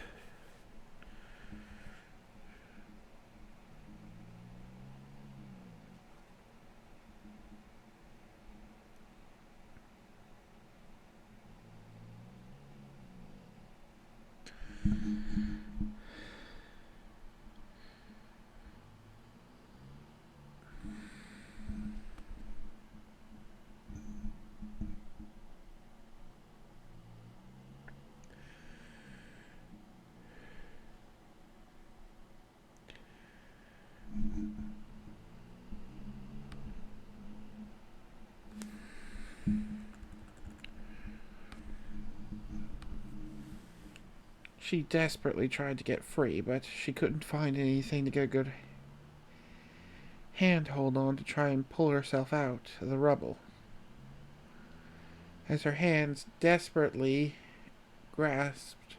She desperately tried to get free, but she couldn't find anything to get a good handhold on to try and pull herself out of the rubble. As her hands desperately grasped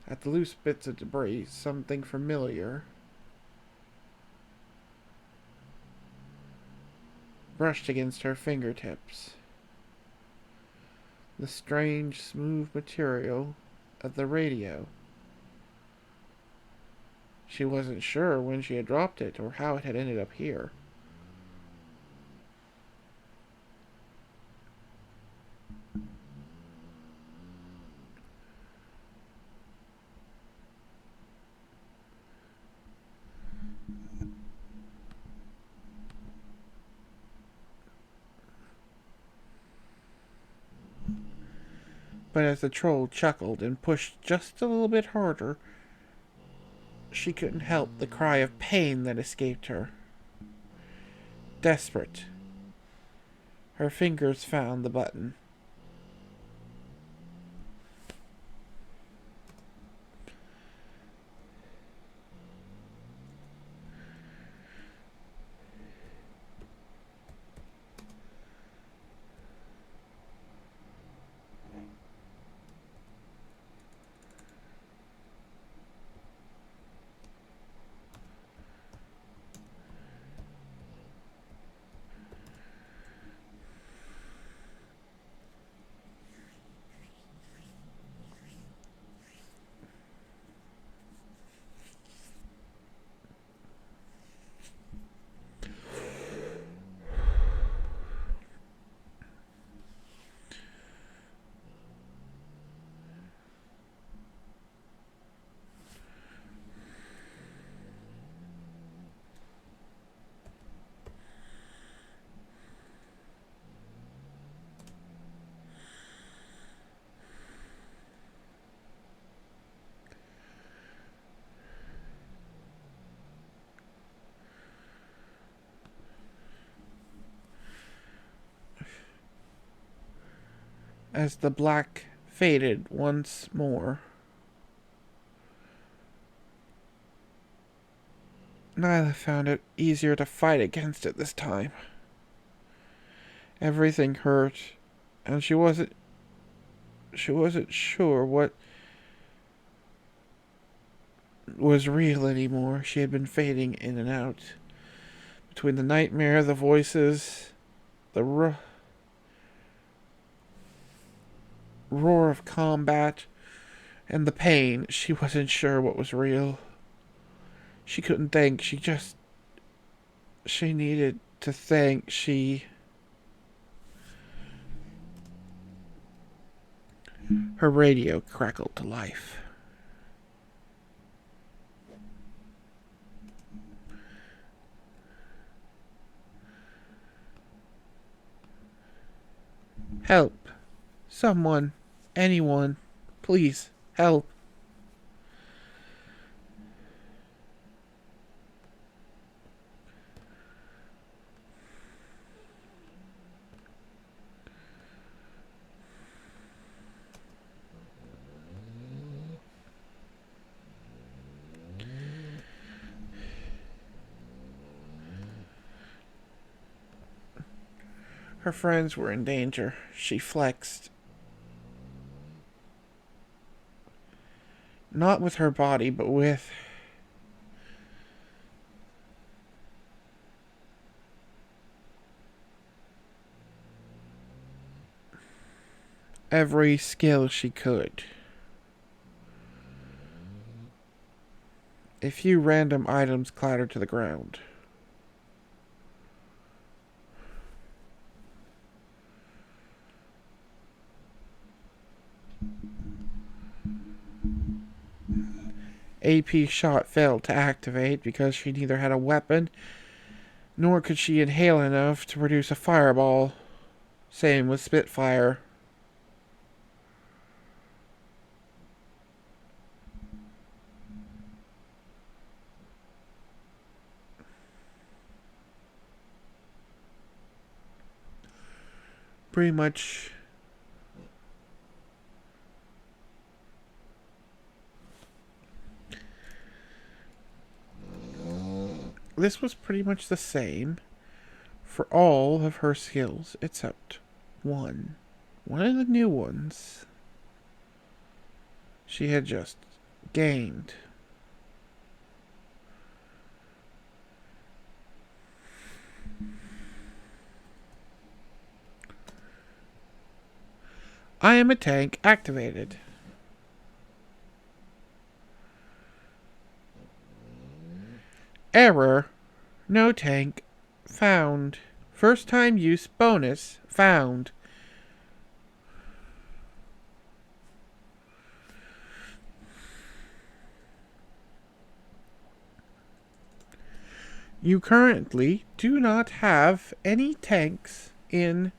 at the loose bits of debris, something familiar brushed against her fingertips. The strange, smooth material of the radio. She wasn't sure when she had dropped it or how it had ended up here. But as the troll chuckled and pushed just a little bit harder, she couldn't help the cry of pain that escaped her. Desperate, her fingers found the button. As the black faded once more, Nyla found it easier to fight against it this time. Everything hurt, and she wasn't sure what was real anymore. She had been fading in and out between the nightmare, the voices, the roar of combat, and the pain. She wasn't sure what was real. She couldn't think. She needed to think her radio crackled to life. Help. Someone. Anyone. Please. Help. Her friends were in danger. She flexed. Not with her body, but with every skill she could. A few random items clattered to the ground. AP shot failed to activate because she neither had a weapon nor could she inhale enough to produce a fireball. Same with Spitfire. Pretty much this was pretty much the same for all of her skills except one. One of the new ones she had just gained. I am a tank activated. Error. No tank found. First time use bonus found. You currently do not have any tanks in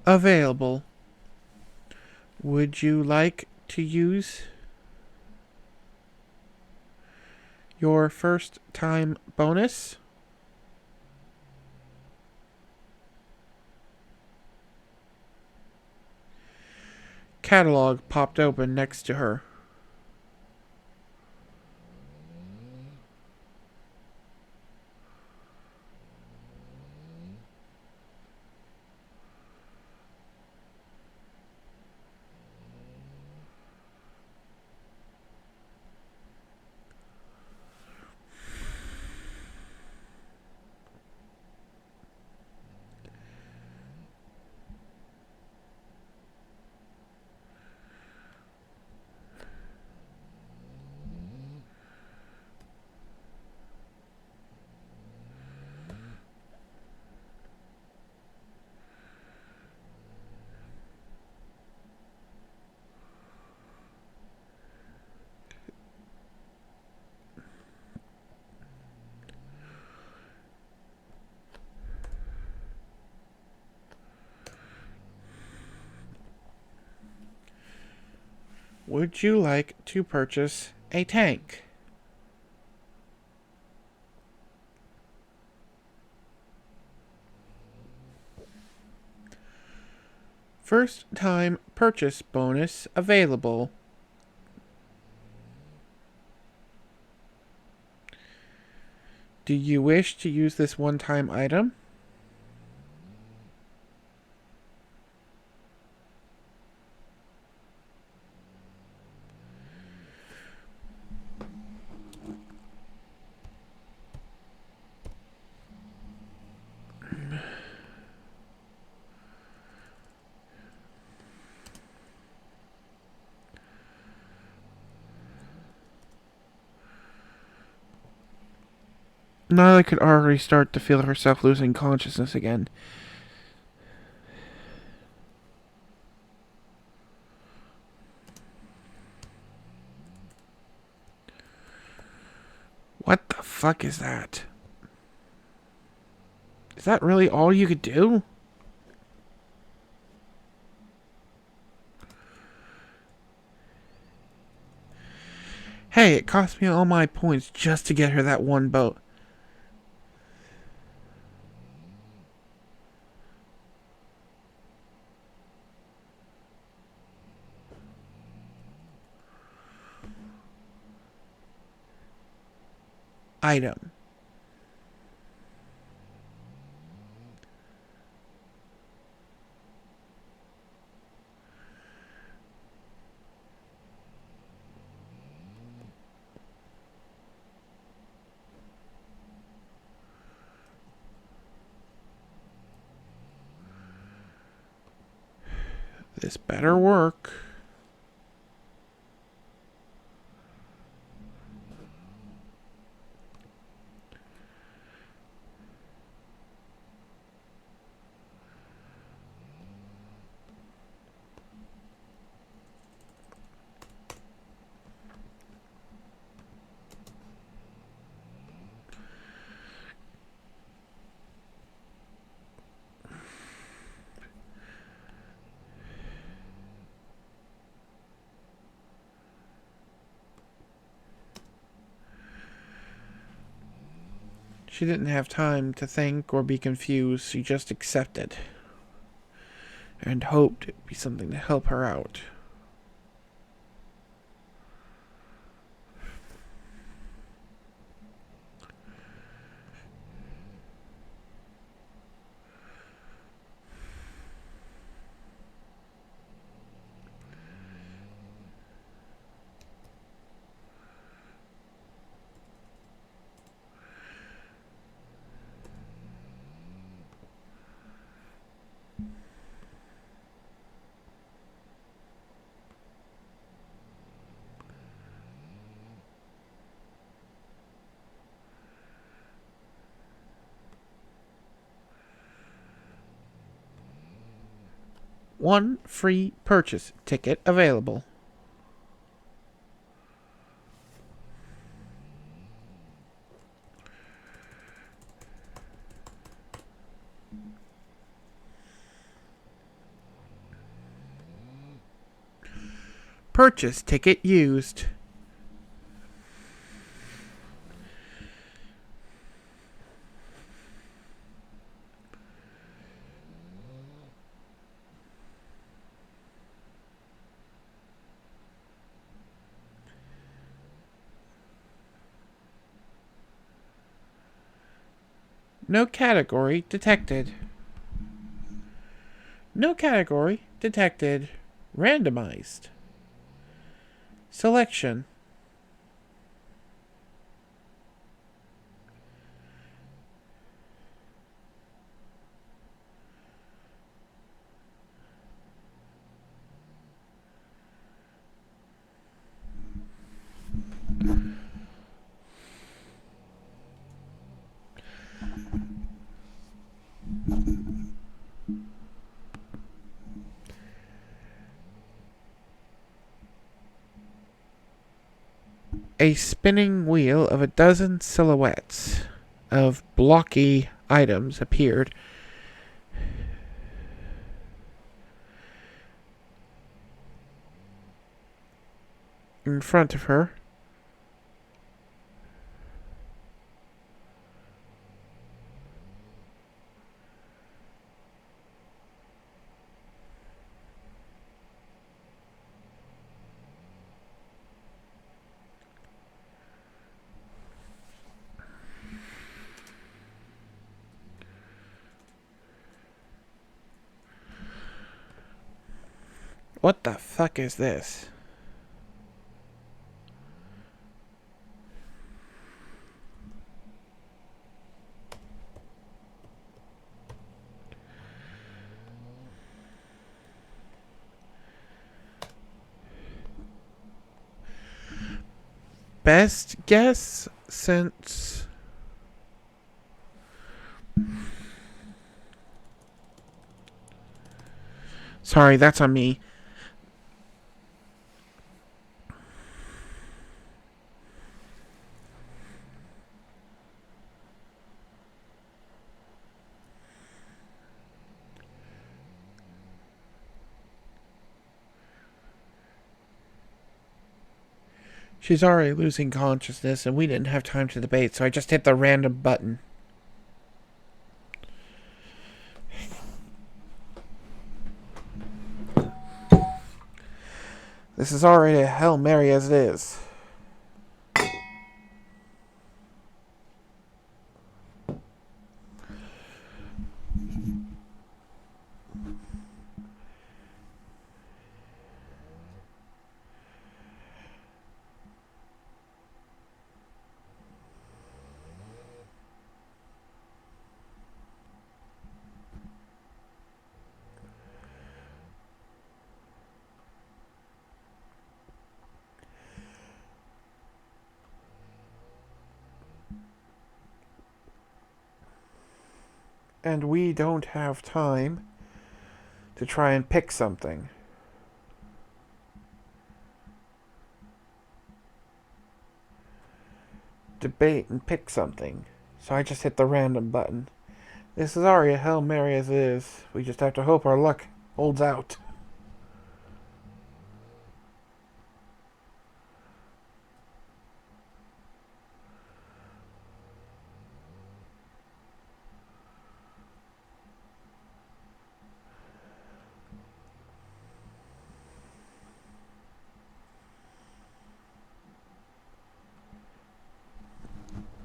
available. Would you like to use your first time bonus? Catalog popped open next to her. Would you like to purchase a tank? First time purchase bonus available. Do you wish to use this one-time item? Nyla could already start to feel herself losing consciousness again. What the fuck is that? Is that really all you could do? Hey, it cost me all my points just to get her that one boat. Item. This better work. She didn't have time to think or be confused. She just accepted and hoped it'd be something to help her out. One free purchase ticket available. Purchase ticket used. No category detected. No category detected. Randomized. Selection. A spinning wheel of a dozen silhouettes of blocky items appeared in front of her. What the fuck is this? Best guess since Sorry, that's on me. She's already losing consciousness, and we didn't have time to debate, so I just hit the random button. This is already a Hail Mary as it is. And we don't have time to try and pick something. Debate and pick something. So I just hit the random button. This is already a Hail Mary as it is. We just have to hope our luck holds out.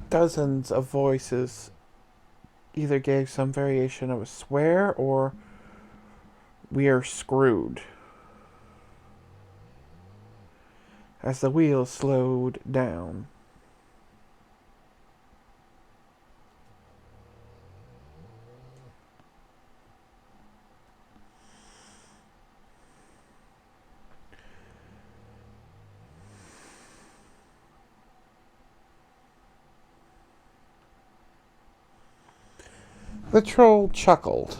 Dozens of voices either gave some variation of a swear or we are screwed. As the wheels slowed down. The troll chuckled.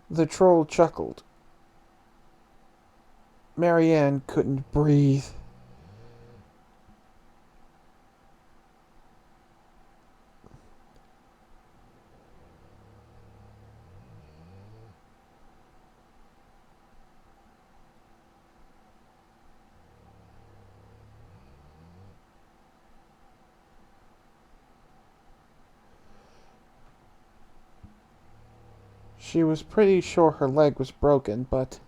The troll chuckled. Marianne couldn't breathe. She was pretty sure her leg was broken, but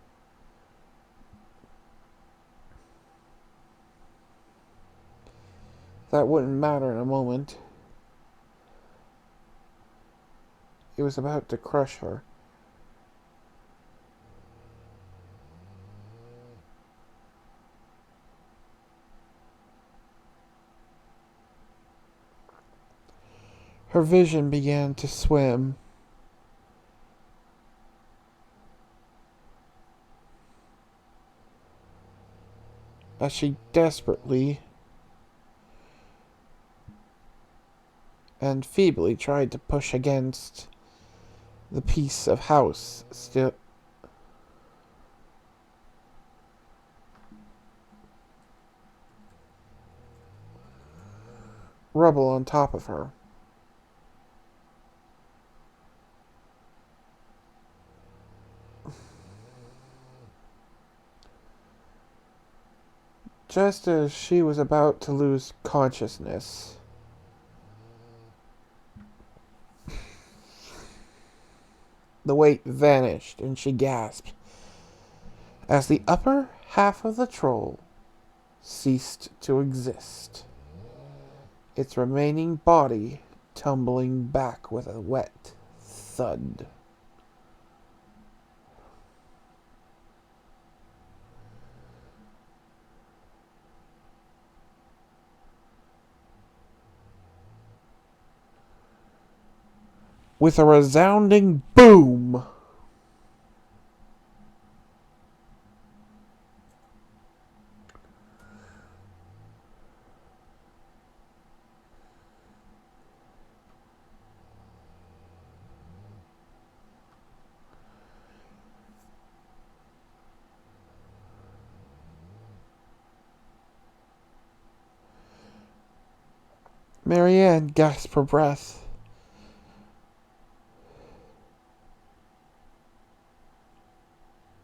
that wouldn't matter in a moment. It was about to crush her. Her vision began to swim. As she desperately and feebly tried to push against the piece of house still rubble on top of her. Just as she was about to lose consciousness, the weight vanished and she gasped as the upper half of the troll ceased to exist, its remaining body tumbling back with a wet thud. With a resounding boom, Marianne gasped for breath.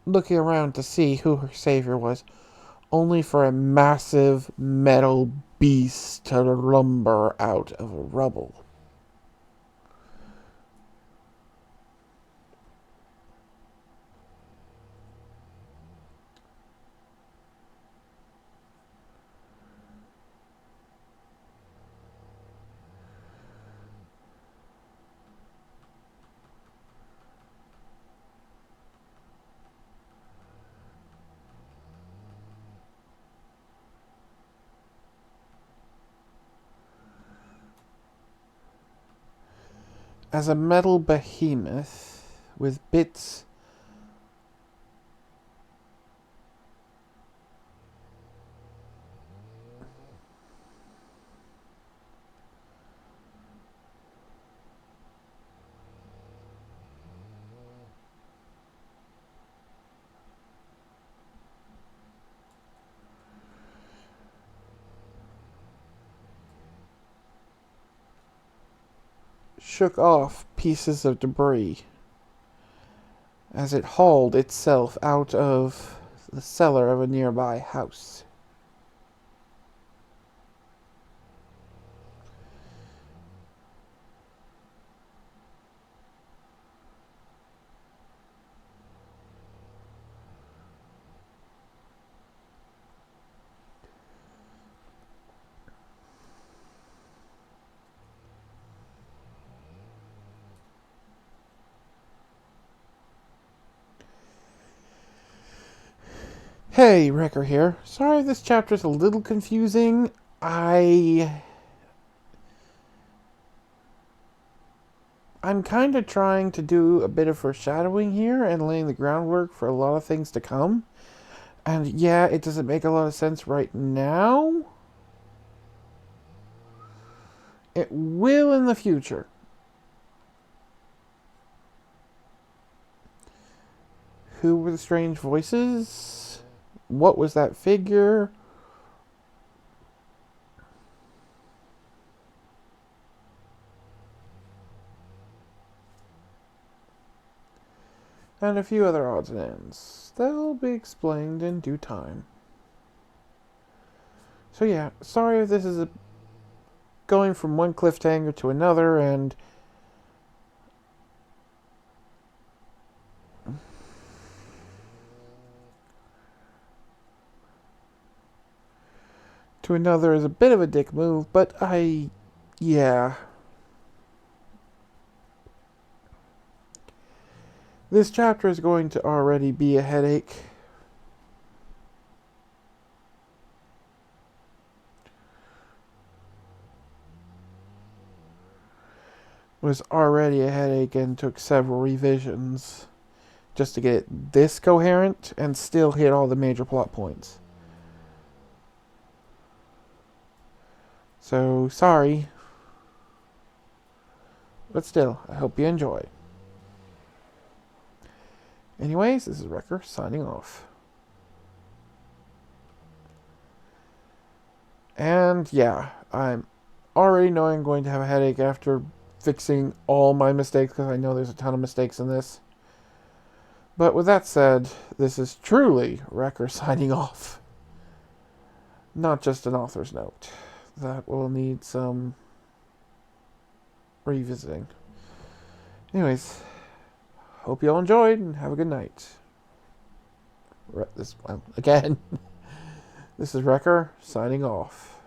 Looking around to see who her savior was, only for a massive metal beast to lumber out of rubble. As a metal behemoth with bits shook off pieces of debris as it hauled itself out of the cellar of a nearby house. Hey, Wrecker here. Sorry if this chapter's a little confusing. I'm kind of trying to do a bit of foreshadowing here and laying the groundwork for a lot of things to come. And yeah, it doesn't make a lot of sense right now. It will in the future. Who were the strange voices? What was that figure? And a few other odds and ends. They'll be explained in due time. So yeah, sorry if this is going from one cliffhanger to another and to another is a bit of a dick move, but yeah. This chapter is going to already be a headache. Was already a headache and took several revisions just to get it this coherent and still hit all the major plot points. So, sorry. But still, I hope you enjoy. Anyways, this is Wrecker signing off. And yeah, I'm already knowing I'm going to have a headache after fixing all my mistakes because I know there's a ton of mistakes in this. But with that said, this is truly Wrecker signing off. Not just an author's note. That will need some revisiting. Anyways, hope you all enjoyed and have a good night. Again, this is Wrecker signing off.